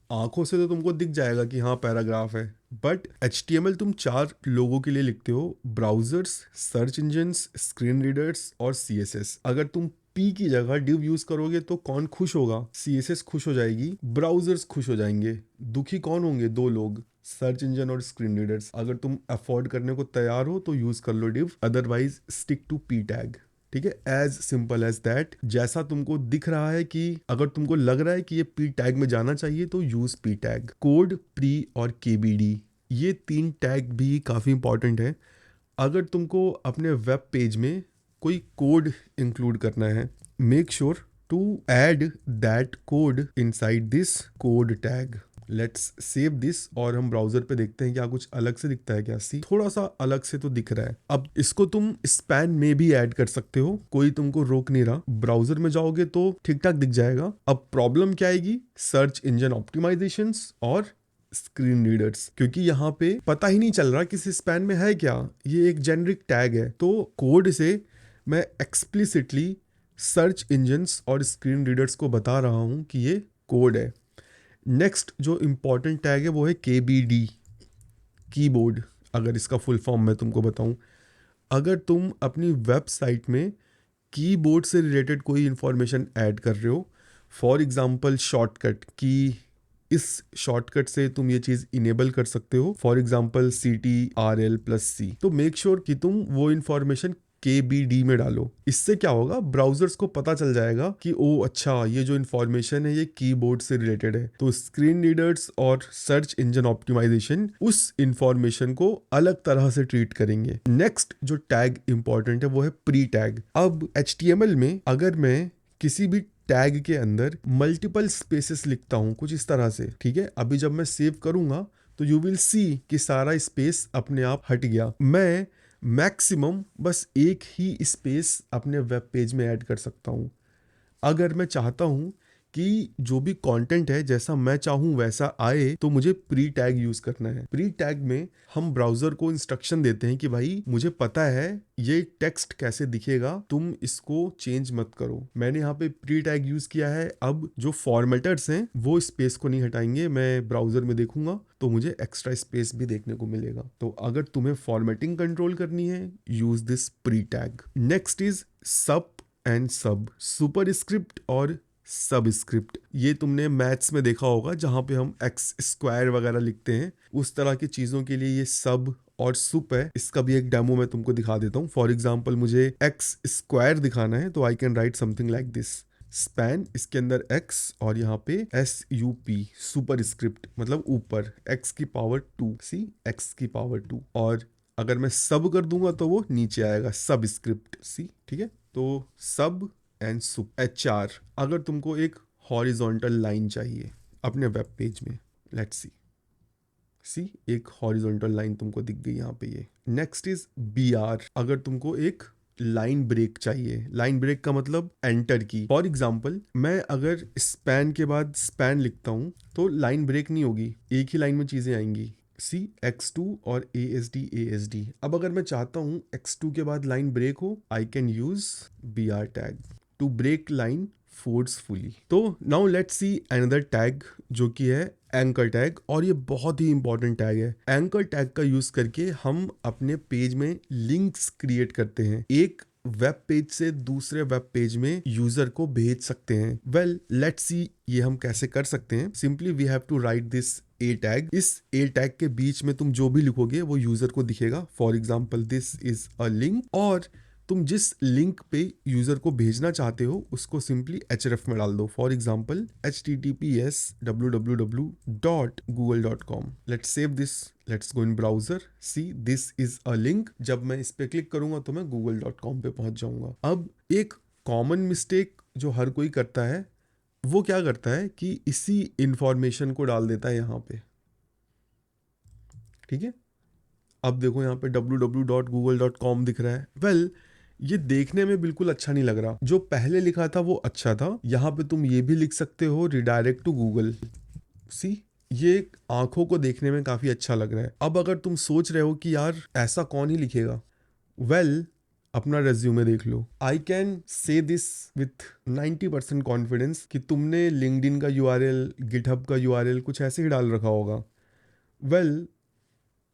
आंखों से तो तुमको दिख जाएगा कि हाँ पैराग्राफ है, बट HTML तुम 4 लोगों के लिए लिखते हो, browsers, search engines, screen readers और CSS। अगर तुम पी की जगह डिव यूज करोगे तो कौन खुश होगा? CSS खुश हो जाएगी, ब्राउजर्स खुश हो जाएंगे। दुखी कौन होंगे? 2 लोग, सर्च इंजन और स्क्रीन रीडर्स। अगर तुम अफोर्ड करने को तैयार हो तो यूज कर लो div, otherwise stick to P tag, ठीक है। As simple as that. जैसा तुमको दिख रहा है कि अगर तुमको लग रहा है कि ये पी टैग में जाना चाहिए तो use P tag. Code, pre और KBD, ये 3 टैग भी काफ़ी इंपॉर्टेंट है। अगर तुमको अपने वेब पेज में कोई कोड इंक्लूड करना है, make sure to add that code inside this code tag. Let's save this और हम ब्राउजर पे देखते हैं क्या कुछ अलग से दिखता है क्या। सी थोड़ा सा अलग से तो दिख रहा है। अब इसको तुम स्पैन में भी ऐड कर सकते हो, कोई तुमको रोक नहीं रहा। ब्राउजर में जाओगे तो ठीक ठाक दिख जाएगा। अब प्रॉब्लम क्या आएगी, सर्च इंजन ऑप्टिमाइजेशन और स्क्रीन रीडर्स, क्योंकि यहाँ पे पता ही नहीं चल रहा कि स्पैन में है क्या, ये एक जेनरिक टैग है। तो कोड से मैं एक्सप्लिसिटली सर्च इंजन्स और स्क्रीन रीडर्स को बता रहा हूँ कि ये कोड है। नेक्स्ट जो इम्पॉर्टेंट टैग है वो है KBD, कीबोर्ड। अगर इसका फुल फॉर्म मैं तुमको बताऊं, अगर तुम अपनी वेबसाइट में कीबोर्ड से रिलेटेड कोई इंफॉर्मेशन ऐड कर रहे हो, फॉर एग्जांपल शॉर्टकट की, इस शॉर्टकट से तुम ये चीज़ इनेबल कर सकते हो, फॉर एग्जांपल CTRL+C, तो मेक श्योर कि तुम वो इंफॉर्मेशन KBD में डालो। इससे क्या होगा, ब्राउजर्स को पता चल जाएगा कि ओ अच्छा ये जो इन्फॉर्मेशन है ये कीबोर्ड से रिलेटेड है। तो स्क्रीन रीडर्स और सर्च इंजन ऑप्टिमाइजेशन उस इंफॉर्मेशन को अलग तरह से ट्रीट करेंगे। नेक्स्ट जो टैग इंपॉर्टेंट है वो है प्री टैग। अब HTML में अगर मैं किसी भी टैग के अंदर मल्टीपल स्पेसेस लिखता हूं कुछ इस तरह से, ठीक है, अभी जब मैं सेव करूंगा तो यू विल सी कि सारा स्पेस अपने आप हट गया। मैं मैक्सिमम बस एक ही स्पेस अपने वेब पेज में ऐड कर सकता हूँ। अगर मैं चाहता हूँ कि जो भी कंटेंट है जैसा मैं चाहूँ वैसा आए, तो मुझे प्री टैग यूज करना है। प्री टैग में हम ब्राउजर को इंस्ट्रक्शन देते हैं कि भाई मुझे पता है ये टेक्स्ट कैसे दिखेगा, तुम इसको चेंज मत करो। मैंने यहाँ पे प्री टैग यूज किया है। अब जो फॉर्मेटर्स हैं वो स्पेस को नहीं हटाएंगे, मैं ब्राउजर में देखूंगा तो मुझे एक्स्ट्रा स्पेस भी देखने को मिलेगा। तो अगर तुम्हें फॉर्मेटिंग कंट्रोल करनी है, use this pre tag. Next is सब एंड सब, सुपर स्क्रिप्ट और सब स्क्रिप्ट। ये तुमने मैथ्स में देखा होगा जहां पे हम एक्स स्क्वायर वगैरह लिखते हैं, उस तरह की चीजों के लिए ये सब और सुप है। इसका भी एक डेमो मैं तुमको दिखा देता हूँ। फॉर एग्जाम्पल मुझे एक्स स्क्वायर दिखाना है तो आई can right something like this, span, इसके अंदर x और यहाँ पे SUP, सुपर स्क्रिप्ट मतलब ऊपर, x की पावर 2, सी x की पावर 2। और अगर मैं सब कर दूंगा तो वो नीचे आएगा, सब स्क्रिप्ट, सी, ठीक है। तो सब एंड सुप। HR, अगर तुमको एक हॉरिजॉन्टल लाइन चाहिए अपने वेब पेज में, लेट्स सी एक हॉरिजॉन्टल लाइन तुमको दिख गई यहाँ पे ये। नेक्स्ट इज BR, अगर तुमको एक लाइन ब्रेक चाहिए। लाइन ब्रेक का मतलब एंटर की। फॉर एग्जाम्पल मैं अगर स्पैन के बाद स्पैन लिखता हूँ तो लाइन ब्रेक नहीं होगी, एक ही लाइन में चीजें आएंगी, सी X2 और ASD। अब अगर मैं चाहता हूँ X2 के बाद लाइन ब्रेक हो, I can use BR tag to break line forcefully. तो now let's see another tag जो कि है एंकर टैग, और ये बहुत ही इंपॉर्टेंट टैग है। एंकर टैग का यूज करके हम अपने पेज में लिंक्स क्रिएट करते हैं, एक वेब पेज से दूसरे वेब पेज में यूजर को भेज सकते हैं। वेल लेट्स सी ये हम कैसे कर सकते हैं। Simply we have to write this A tag. इस A टैग के बीच में तुम जो भी लिखोगे वो यूजर को दिखेगा। For example this is a link, और तुम जिस लिंक पे यूजर को भेजना चाहते हो उसको सिंपली href में डाल दो। For example https www.google.com। Let's save this, let's go in browser, C this is a link. जब मैं इस पे क्लिक करूंगा तो मैं google.com पे पहुंच जाऊंगा। अब एक कॉमन मिस्टेक जो हर कोई करता है वो क्या करता है कि इसी इंफॉर्मेशन को डाल देता है यहाँ पे, ठीक है। अब देखो यहाँ पे www.google.com दिख रहा है। वेल ये देखने में बिल्कुल अच्छा नहीं लग रहा। जो पहले लिखा था वो अच्छा था। यहाँ पे तुम ये भी लिख सकते हो रिडायरेक्ट टू गूगल, सी ये आंखों को देखने में काफी अच्छा लग रहा है। अब अगर तुम सोच रहे हो कि यार ऐसा कौन ही लिखेगा, वेल अपना रेज्यूमे देख लो। I can say this with 90% confidence कि तुमने लिंक्डइन का URL, गिटहब का URL कुछ ऐसे ही डाल रखा होगा। वेल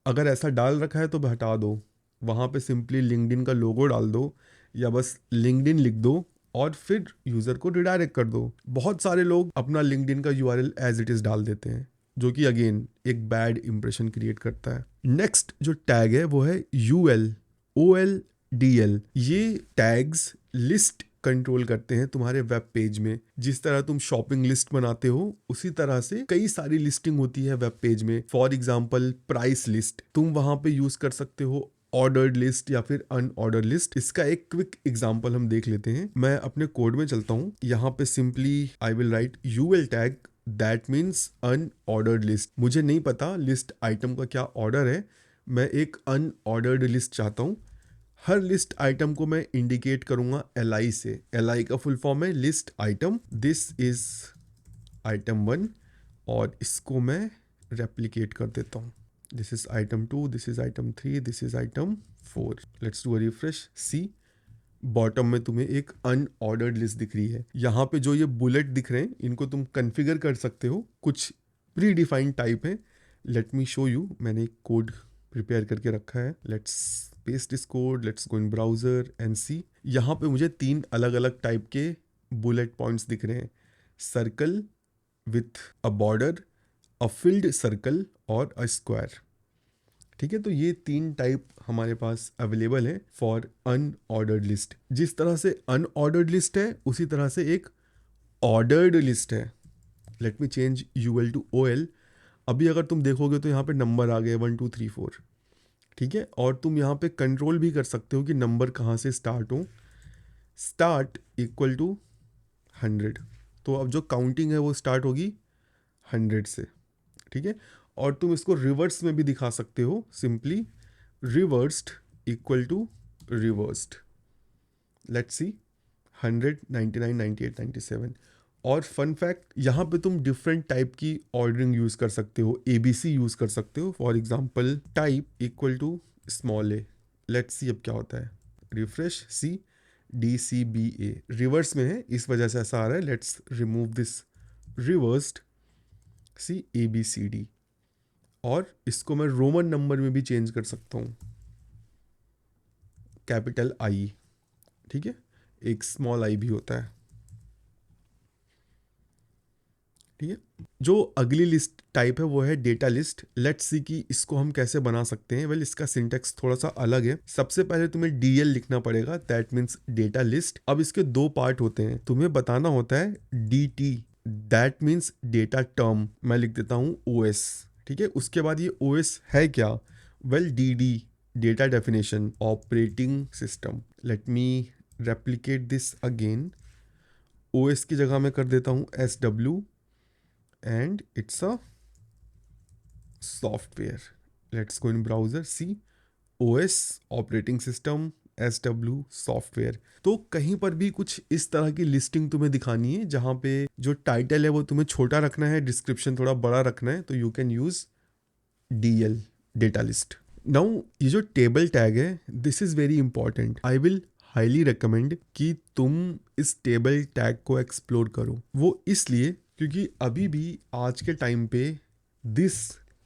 अगर ऐसा डाल रखा है तो हटा दो, वहाँ पे सिंपली लिंक्डइन का लोगो डाल दो या बस लिंक्डइन लिख दो और फिर यूज़र को रिडायरेक्ट कर दो। बहुत सारे लोग अपना लिंक्डइन का URL एज इट इज़ डाल देते हैं, जो कि अगेन एक बैड इंप्रेशन क्रिएट करता है। नेक्स्ट जो टैग है वो है UL OLDL। ये टैग्स लिस्ट कंट्रोल करते हैं तुम्हारे वेब पेज में। जिस तरह तुम शॉपिंग लिस्ट बनाते हो उसी तरह से कई सारी लिस्टिंग होती है वेब पेज में। फॉर एग्जांपल प्राइस लिस्ट, तुम वहां पे यूज कर सकते हो ऑर्डर्ड लिस्ट या फिर अनऑर्डर लिस्ट। इसका एक क्विक एग्जांपल हम देख लेते हैं। मैं अपने कोड में चलता हूँ, यहाँ पे simply I will write UL tag that means unordered list. मुझे नहीं पता लिस्ट आइटम का क्या ऑर्डर है, मैं एक अनऑर्डर्ड लिस्ट चाहता हूँ। हर लिस्ट आइटम को मैं इंडिकेट करूँगा LI से। LI का फुल फॉर्म है list item. This is item 1 और इसको मैं रेप्लिकेट कर देता हूँ। This is item 2, this is item 3, this is item 4। Let's do a refresh. See bottom में तुम्हें एक अनऑर्डर्ड लिस्ट दिख रही है। यहाँ पे जो ये बुलेट दिख रहे हैं इनको तुम कॉन्फ़िगर कर सकते हो, कुछ प्री डिफाइंड टाइप है। लेट मी शो यू, मैंने एक कोड प्रिपेयर करके रखा है। Let's paste this code, let's go in browser and see. यहाँ पे मुझे 3 अलग अलग टाइप के बुलेट पॉइंट्स दिख रहे हैं, circle with a border, a field circle और अ स्क्वायर। ठीक है, तो ये 3 टाइप हमारे पास अवेलेबल है फॉर अनऑर्डर्ड लिस्ट। जिस तरह से अनऑर्डर्ड लिस्ट है उसी तरह से एक ऑर्डर्ड लिस्ट है। Let me change UL to OL। अभी अगर तुम देखोगे तो यहाँ पे नंबर आ गए 1 2 3 4। ठीक है, और तुम यहाँ पे कंट्रोल भी कर सकते हो कि नंबर कहाँ से स्टार्ट हो। स्टार्ट इक्वल टू 100, तो अब जो काउंटिंग है वो स्टार्ट होगी 100 से। ठीक है, और तुम इसको रिवर्स में भी दिखा सकते हो, simply reversed equal to reversed. Let's see 100 99 98 97। और फन फैक्ट, यहाँ पे तुम डिफरेंट टाइप की ऑर्डरिंग यूज़ कर सकते हो, ABC यूज़ कर सकते हो। For example type equal to small a। Let's see अब क्या होता है। रिफ्रेश, सी DCBA रिवर्स में है इस वजह से ऐसा आ रहा है। Let's remove this reversed, see ABCD। और इसको मैं रोमन नंबर में भी चेंज कर सकता हूँ, कैपिटल I। ठीक है, एक स्मॉल I भी होता है। ठीक है, जो अगली लिस्ट टाइप है वो है डेटा लिस्ट। लेट्स सी कि इसको हम कैसे बना सकते हैं। वेल, इसका सिंटेक्स थोड़ा सा अलग है। सबसे पहले तुम्हें DL लिखना पड़ेगा, दैट मीन्स डेटा लिस्ट। अब इसके 2 पार्ट होते हैं, तुम्हें बताना होता है DT, that means data term. मैं लिख देता हूँ OS। ठीक है, उसके बाद ये OS है क्या। Well, DD data definition, operating system. Let me replicate this again. OS की जगह मैं कर देता हूँ SW and it's a software. Let's go in browser, see OS operating system, SW software. तो कहीं पर भी कुछ इस तरह की लिस्टिंग तुम्हें दिखानी है जहाँ पे जो टाइटल है वो तुम्हें छोटा रखना है, डिस्क्रिप्शन थोड़ा बड़ा रखना है, तो you can use DL data list. Now ये जो टेबल टैग है, this is very important. I will highly recommend कि तुम इस टेबल टैग को एक्सप्लोर करो। वो इसलिए क्योंकि अभी भी आज के टाइम पे this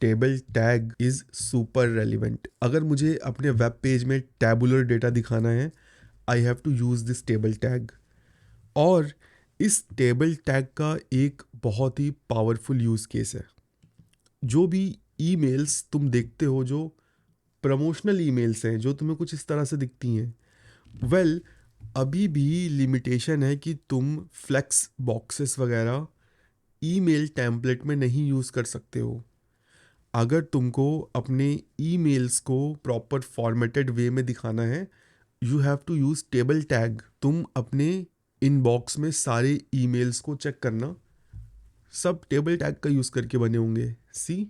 table tag is super relevant. अगर मुझे अपने वेब पेज में टैबुलर डेटा दिखाना है, I have to use this table tag. और इस टेबल टैग का एक बहुत ही पावरफुल यूज़ केस है। जो भी ईमेल्स तुम देखते हो, जो प्रमोशनल ईमेल्स हैं, जो तुम्हें कुछ इस तरह से दिखती हैं, वेल अभी भी लिमिटेशन है कि तुम फ्लेक्स बॉक्सेस वगैरह ईमेल टेम्पलेट में नहीं यूज़ कर सकते हो। अगर तुमको अपने ईमेल्स को प्रॉपर फॉर्मेटेड वे में दिखाना है, you have to use table tag. तुम अपने इनबॉक्स में सारे ईमेल्स को चेक करना, सब टेबल टैग का यूज़ करके बने होंगे। सी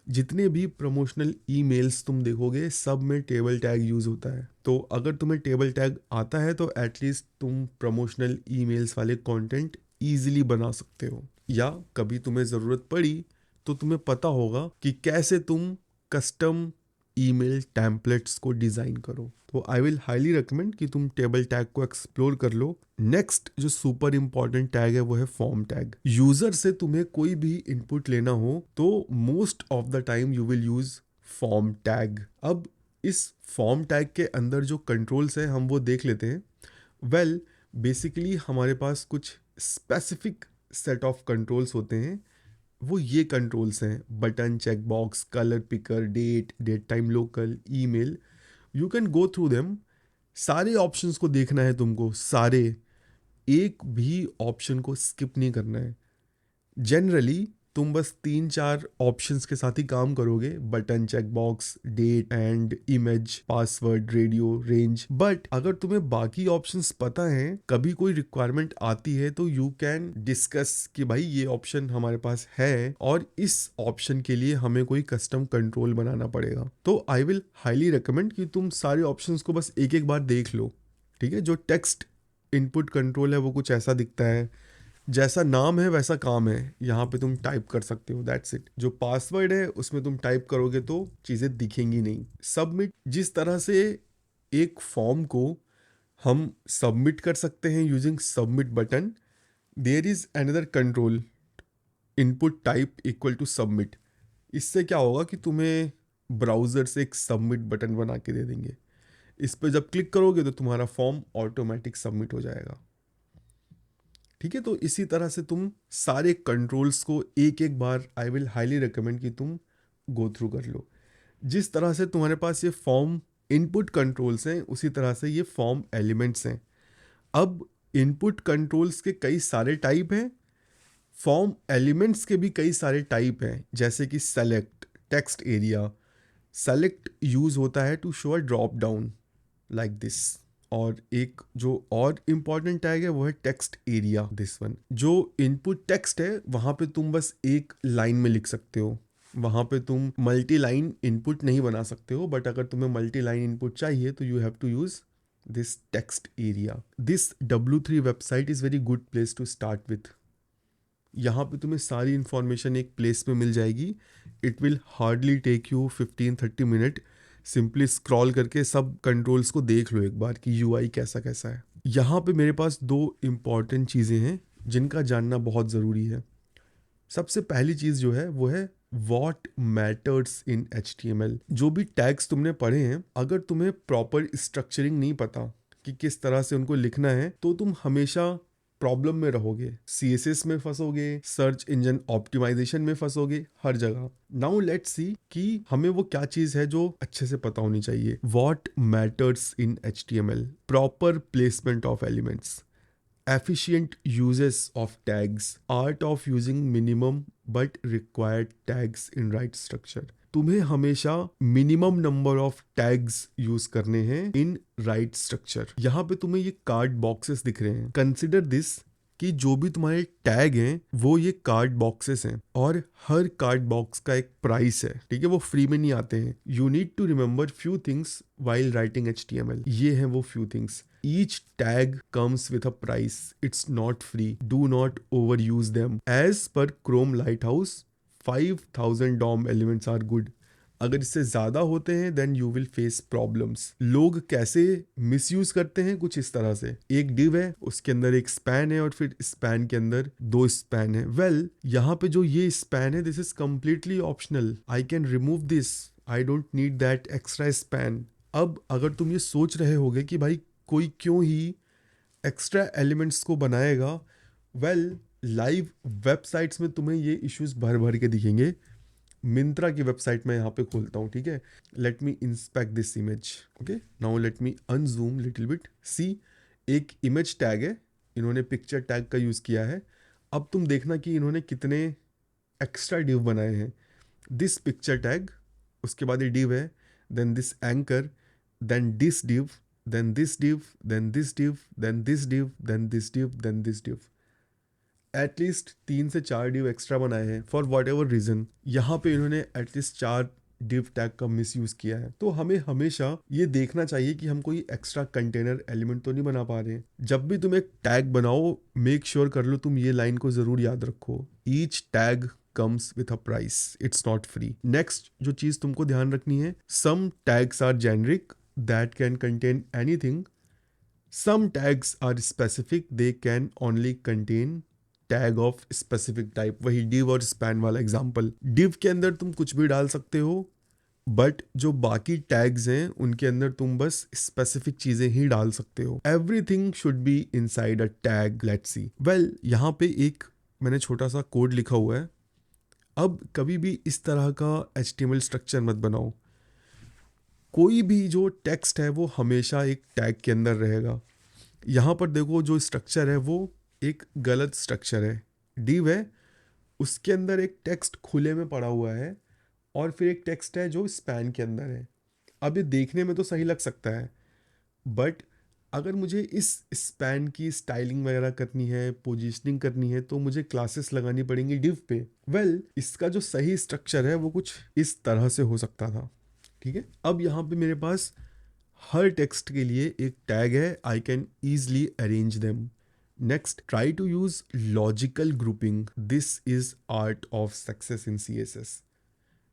जितने भी प्रमोशनल ईमेल्स तुम देखोगे सब में टेबल टैग यूज़ होता है। तो अगर तुम्हें टेबल टैग आता है तो एटलीस्ट तुम प्रमोशनल ईमेल्स वाले कंटेंट ईजिली बना सकते हो, या कभी तुम्हें ज़रूरत पड़ी तो तुम्हें पता होगा कि कैसे तुम कस्टम ईमेल टेम्पलेट्स को डिज़ाइन करो। तो आई विल हाईली रिकमेंड कि तुम टेबल टैग को एक्सप्लोर कर लो। नेक्स्ट जो सुपर इंपॉर्टेंट टैग है वो है फॉर्म टैग। यूजर से तुम्हें कोई भी इनपुट लेना हो तो most of the time you will use form tag. अब इस फॉर्म टैग के अंदर जो कंट्रोल्स है हम वो देख लेते हैं। वेल बेसिकली हमारे पास कुछ स्पेसिफिक सेट ऑफ कंट्रोल्स होते हैं। वो ये कंट्रोल्स हैं, button, check box, colour picker, date, date time local, email. You can go through them. सारे ऑप्शंस को देखना है तुमको, सारे, एक भी ऑप्शन को स्किप नहीं करना है। जनरली तुम बस 3-4 ऑप्शंस के साथ ही काम करोगे, button, check box, date and image, password, radio, range. But अगर तुम्हें बाकी ऑप्शंस पता है, कभी कोई रिक्वायरमेंट आती है तो यू कैन डिस्कस कि भाई ये ऑप्शन हमारे पास है और इस ऑप्शन के लिए हमें कोई कस्टम कंट्रोल बनाना पड़ेगा। तो आई विल हाईली रिकमेंड कि तुम सारे ऑप्शंस को बस एक एक बार देख लो, ठीक है। जो टेक्स्ट इनपुट कंट्रोल है वो कुछ ऐसा दिखता है, जैसा नाम है वैसा काम है, यहाँ पे तुम टाइप कर सकते हो, दैट्स इट। जो पासवर्ड है उसमें तुम टाइप करोगे तो चीज़ें दिखेंगी नहीं। सबमिट, जिस तरह से एक फॉर्म को हम सबमिट कर सकते हैं using submit button, there is another control, input type equal to submit. इससे क्या होगा कि तुम्हें ब्राउज़र से एक सबमिट बटन बना के दे देंगे। इस पर जब क्लिक करोगे तो तुम्हारा फॉर्म ऑटोमेटिक सबमिट हो जाएगा, ठीक है। तो इसी तरह से तुम सारे कंट्रोल्स को एक एक बार आई विल हाईली रिकमेंड कि तुम गो थ्रू कर लो। जिस तरह से तुम्हारे पास ये फॉर्म इनपुट कंट्रोल्स हैं, उसी तरह से ये फॉर्म एलिमेंट्स हैं। अब इनपुट कंट्रोल्स के कई सारे टाइप हैं, फॉर्म एलिमेंट्स के भी कई सारे टाइप हैं, जैसे कि select, text area. Select use होता है to show a drop down like this. और एक जो और इम्पॉर्टेंट टैग है वो है टेक्स्ट एरिया, दिस वन। जो इनपुट टेक्स्ट है वहाँ पे तुम बस एक लाइन में लिख सकते हो, वहाँ पे तुम मल्टी लाइन इनपुट नहीं बना सकते हो। बट अगर तुम्हें मल्टी लाइन इनपुट चाहिए तो you have to use this text area. This W3 website is very good place to start with. यहाँ पे तुम्हें सारी इन्फॉर्मेशन एक प्लेस में मिल जाएगी। It will hardly take you 15-30 minute. Simply scroll करके सब कंट्रोल्स को देख लो एक बार कि यूआई कैसा कैसा है। यहाँ पे मेरे पास 2 इम्पॉर्टेंट चीज़ें हैं जिनका जानना बहुत ज़रूरी है। सबसे पहली चीज़ जो है वो है वॉट मैटर्स इन HTML। जो भी टैग्स तुमने पढ़े हैं, अगर तुम्हें प्रॉपर स्ट्रक्चरिंग नहीं पता कि किस तरह से उनको लिखना है, तो तुम हमेशा प्रॉब्लम में रहोगे। CSS में फंसोगे, सर्च इंजन ऑप्टिमाइजेशन में फंसोगे, हर जगह। नाउ लेट्स सी कि हमें वो क्या चीज़ है जो अच्छे से पता होनी चाहिए। What matters in HTML, proper placement of elements, efficient uses of tags, art of using minimum but required tags in right structure। तुम्हें हमेशा minimum number of tags use करने हैं इन राइट स्ट्रक्चर। यहाँ पे तुम्हें ये कार्ड बॉक्सेस दिख रहे हैं, कंसिडर दिस कि जो भी तुम्हारे टैग हैं वो ये कार्ड बॉक्सेस हैं, और हर कार्ड बॉक्स का एक प्राइस है, ठीक है। वो फ्री में नहीं आते हैं। You need to remember few things while writing HTML। ये हैं वो few things. Each tag comes with a price. It's not free. Do not overuse them. As per Chrome Lighthouse, 5000 DOM elements are good. अगर इससे ज़्यादा होते हैं then you will face problems। लोग कैसे मिसयूज करते हैं, कुछ इस तरह से। एक div है, उसके अंदर एक span है, और फिर span के अंदर 2 span है। well, यहाँ पे जो ये span है, this is completely optional. I can remove this. I don't need that extra span. अब अगर तुम ये सोच रहे होगे कि भाई कोई क्यों ही एक्स्ट्रा एलिमेंट्स को बनाएगा, वेल लाइव वेबसाइट्स में तुम्हें ये इश्यूज भर भर के दिखेंगे। मिंत्रा की वेबसाइट में यहाँ पे खोलता हूँ, ठीक है। Let me inspect this image, okay. Now let me unzoom little bit. See, एक इमेज टैग है, इन्होंने पिक्चर टैग का यूज़ किया है। अब तुम देखना कि इन्होंने कितने एक्स्ट्रा डिव बनाए हैं। दिस पिक्चर टैग, उसके बाद ये डिव है, then this anchor, then this div, then this div, then this div, then this div, then this div, then this div। At least 3 से 4 डिव एक्स्ट्रा बनाए हैं फॉर वॉट एवर रीजन। यहाँ पे इन्होंने एटलीस्ट 4 डिव टैग का misuse किया है। तो हमें हमेशा ये देखना चाहिए कि हम कोई एक्स्ट्रा कंटेनर एलिमेंट तो नहीं बना पा रहे हैं। जब भी तुम एक टैग बनाओ, मेक श्योर कर लो तुम ये लाइन को जरूर याद रखो, each tag comes with a price, it's not free। Next जो चीज तुमको ध्यान रखनी है, some tags are generic that can contain anything. Some tags are specific, they can only contain tag of specific type। वही div और span वाला example. div के अंदर तुम कुछ भी डाल सकते हो, बट जो बाकी टैग्स हैं उनके अंदर तुम बस स्पेसिफिक चीजें ही डाल सकते हो। Everything should be inside a tag. Let's C. Well, यहाँ पे एक मैंने छोटा सा कोड लिखा हुआ है। अब कभी भी इस तरह का HTML स्ट्रक्चर मत बनाओ। कोई भी जो टेक्स्ट है वो हमेशा एक टैग के अंदर रहेगा। यहाँ पर देखो जो स्ट्रक्चर है वो एक गलत स्ट्रक्चर है। डिव है, उसके अंदर एक टेक्स्ट खुले में पड़ा हुआ है और फिर एक टेक्स्ट है जो स्पैन के अंदर है। अब ये देखने में तो सही लग सकता है, बट अगर मुझे इस स्पैन की स्टाइलिंग वगैरह करनी है, पोजीशनिंग करनी है, तो मुझे क्लासेस लगानी पड़ेंगी div पे। इसका जो सही स्ट्रक्चर है वो कुछ इस तरह से हो सकता था। ठीक है, अब यहाँ पे मेरे पास हर टेक्स्ट के लिए एक टैग है, I can easily arrange them. Next, try to use logical grouping, this is art of success in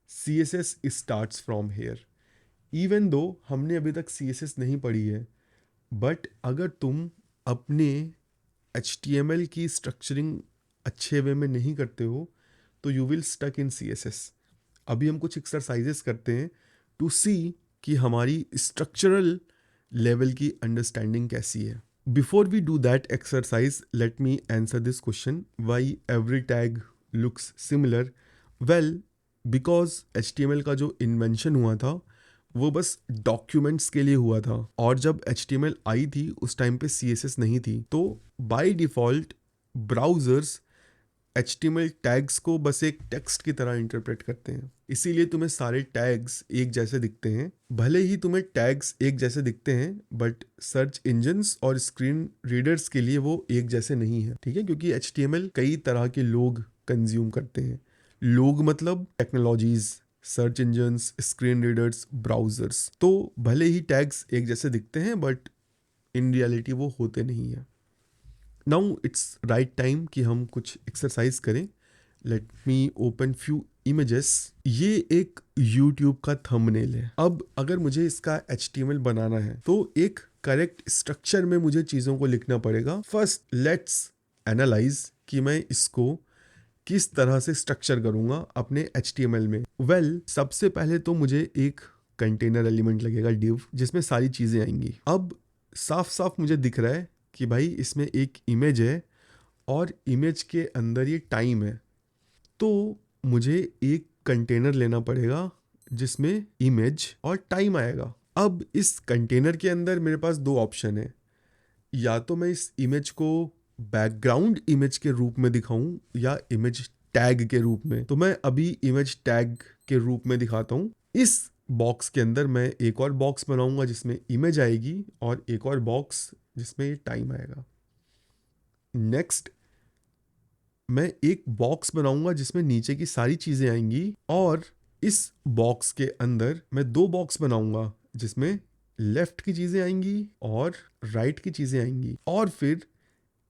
CSS starts from here. Even though हमने अभी तक CSS नहीं पढ़ी है, बट अगर तुम अपने HTML की स्ट्रक्चरिंग अच्छे वे में नहीं करते हो तो you will stuck in CSS। अभी हम कुछ एक्सरसाइजेस करते हैं टू सी कि हमारी स्ट्रक्चरल लेवल की अंडरस्टैंडिंग कैसी है। Before we do that exercise, let me answer this question, why every tag looks similar. Well, because HTML का जो इन्वेंशन हुआ था वो बस डॉक्यूमेंट्स के लिए हुआ था, और जब HTML आई थी उस टाइम पे CSS नहीं थी। तो by default browsers HTML tags को बस एक टेक्स्ट की तरह इंटरप्रेट करते हैं, इसीलिए तुम्हें सारे टैग्स एक जैसे दिखते हैं। भले ही तुम्हें टैग्स एक जैसे दिखते हैं, बट सर्च इंजन्स और स्क्रीन रीडर्स के लिए वो एक जैसे नहीं है। ठीक है, क्योंकि HTML कई तरह के लोग कंज्यूम करते हैं। लोग मतलब technologies, search engines, screen readers, browsers. तो भले ही टैग्स एक जैसे दिखते हैं, बट इन रियलिटी वो होते नहीं है। नाउ इट्स राइट टाइम कि हम कुछ एक्सरसाइज करें। Let me open few images. ये एक YouTube का थंबनेल है। अब अगर मुझे इसका HTML बनाना है तो एक करेक्ट स्ट्रक्चर में मुझे चीज़ों को लिखना पड़ेगा। फर्स्ट लेट्स एनालाइज कि मैं इसको किस तरह से स्ट्रक्चर करूंगा अपने HTML में। सबसे पहले तो मुझे एक कंटेनर एलिमेंट लगेगा div, जिसमें सारी चीज़ें आएंगी। अब साफ साफ मुझे दिख रहा है कि भाई इसमें एक इमेज है और इमेज के अंदर ये टाइम है, तो मुझे एक कंटेनर लेना पड़ेगा जिसमें इमेज और टाइम आएगा। अब इस कंटेनर के अंदर मेरे पास दो ऑप्शन है, या तो मैं इस इमेज को बैकग्राउंड इमेज के रूप में दिखाऊं या इमेज टैग के रूप में। तो मैं अभी इमेज टैग के रूप में दिखाता हूं। इस बॉक्स के अंदर मैं एक और बॉक्स बनाऊंगा जिसमें इमेज आएगी और एक और बॉक्स जिसमें टाइम आएगा। नेक्स्ट, मैं एक बॉक्स बनाऊंगा जिसमें नीचे की सारी चीजें आएंगी, और इस बॉक्स के अंदर मैं दो बॉक्स बनाऊंगा जिसमें लेफ्ट की चीजें आएंगी और राइट की चीजें आएंगी। और फिर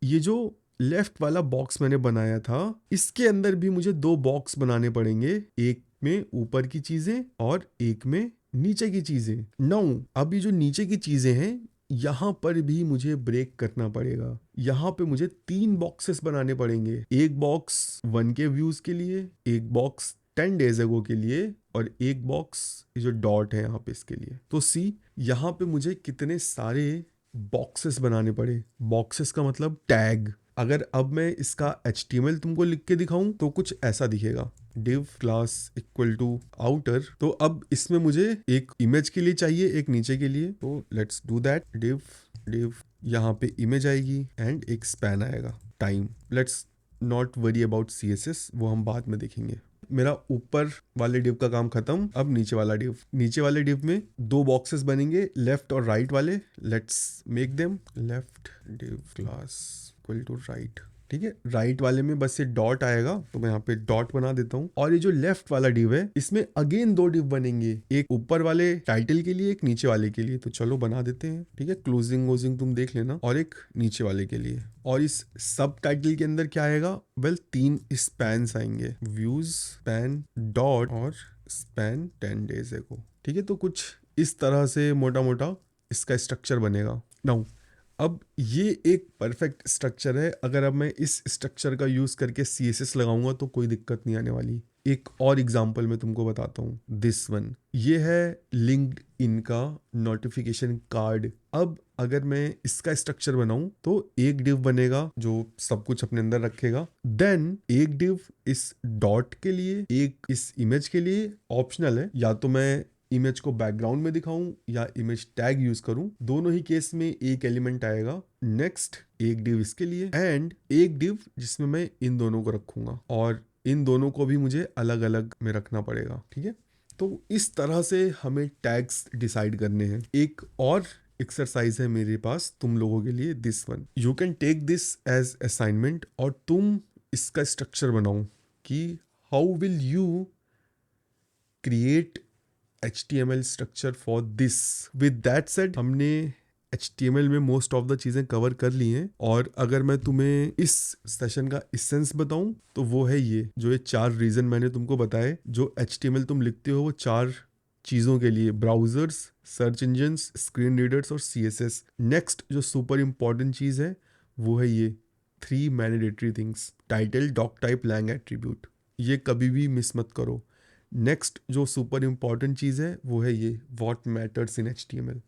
ये जो लेफ्ट वाला बॉक्स मैंने बनाया था, इसके अंदर भी मुझे दो बॉक्स बनाने पड़ेंगे, एक में ऊपर की चीजें और एक में नीचे की चीजें। नाउ अब ये जो नीचे की चीजें हैं, यहाँ पर भी मुझे ब्रेक करना पड़ेगा। यहाँ पे मुझे 3 बॉक्सेस बनाने पड़ेंगे, एक बॉक्स 1K व्यूज के लिए, एक बॉक्स 10 डेज अगो के लिए, और एक बॉक्स ये जो डॉट है यहाँ पे इसके लिए। तो सी, यहाँ पे मुझे कितने सारे बॉक्सेस बनाने पड़े। बॉक्सेस का मतलब टैग। अगर अब मैं इसका HTML तुमको लिख के दिखाऊं तो कुछ ऐसा दिखेगा, div class equal to outer. तो अब इसमें मुझे एक इमेज के लिए चाहिए, एक नीचे के लिए। तो लेट्स डू दैट। div यहाँ पे इमेज आएगी एंड एक स्पैन आएगा, time. Let's not worry about CSS, वो हम बाद में देखेंगे। मेरा ऊपर वाले डिव का काम खत्म। अब नीचे वाला डिव। नीचे वाले डिव में दो बॉक्सेस बनेंगे, लेफ्ट और राइट वाले। Let's make them. Left div class equal to right. ठीक है, राइट वाले में बस ये डॉट आएगा, तो मैं यहाँ पे डॉट बना देता हूँ। और ये जो लेफ्ट वाला डिव है, इसमें अगेन दो डिव बनेंगे, एक ऊपर वाले टाइटल के लिए, एक नीचे वाले के लिए। तो चलो बना देते हैं। ठीक है, क्लोजिंग वोजिंग तुम देख लेना। और एक नीचे वाले के लिए। और इस सब टाइटल के अंदर क्या आएगा? 3 स्पैन्स आएंगे, व्यूज, स्पैन, डॉट और स्पैन 10 डेज अगो। ठीक है, तो कुछ इस तरह से मोटा मोटा इसका स्ट्रक्चर बनेगा। नाउ अब ये एक परफेक्ट स्ट्रक्चर है। अगर अब मैं इस स्ट्रक्चर का यूज करके CSS लगाऊंगा तो कोई दिक्कत नहीं आने वाली। एक और एग्जांपल मैं तुमको बताता हूँ, दिस वन। ये है लिंक्ड इन का नोटिफिकेशन कार्ड। अब अगर मैं इसका स्ट्रक्चर बनाऊं तो एक डिव बनेगा जो सब कुछ अपने अंदर रखेगा, देन एक डिव इस डॉट के लिए, एक इस इमेज के लिए। ऑप्शनल है, या तो मैं इमेज को बैकग्राउंड में दिखाऊं या इमेज टैग यूज करूं, दोनों ही केस में एक एलिमेंट आएगा। नेक्स्ट एक डिव इसके लिए एंड एक डिव जिसमें मैं इन दोनों को रखूंगा। और इन दोनों को भी मुझे अलग अलग में रखना पड़ेगा, ठीक है। तो इस तरह से हमें टैग्स डिसाइड करने हैं। एक और एक्सरसाइज है मेरे पास तुम लोगों के लिए, this one you can take this as assignment, और तुम इसका स्ट्रक्चर बनाओ कि how will you create HTML structure for this. With that said, हमने HTML में मोस्ट ऑफ द चीज़ें कवर कर ली हैं, और अगर मैं तुम्हें इस सेशन का इसेंस बताऊं तो वो है ये, जो ये 4 रीज़न मैंने तुमको बताए। जो HTML तुम लिखते हो वो 4 चीज़ों के लिए, browsers, search engines, screen readers और CSS। नेक्स्ट जो सुपर इम्पॉर्टेंट चीज़ है वो है ये 3 mandatory things, title, doc type, lang attribute. ये कभी भी मिस मत करो। नेक्स्ट जो सुपर इम्पॉर्टेंट चीज़ है वो है ये व्हाट मैटर्स इन HTML।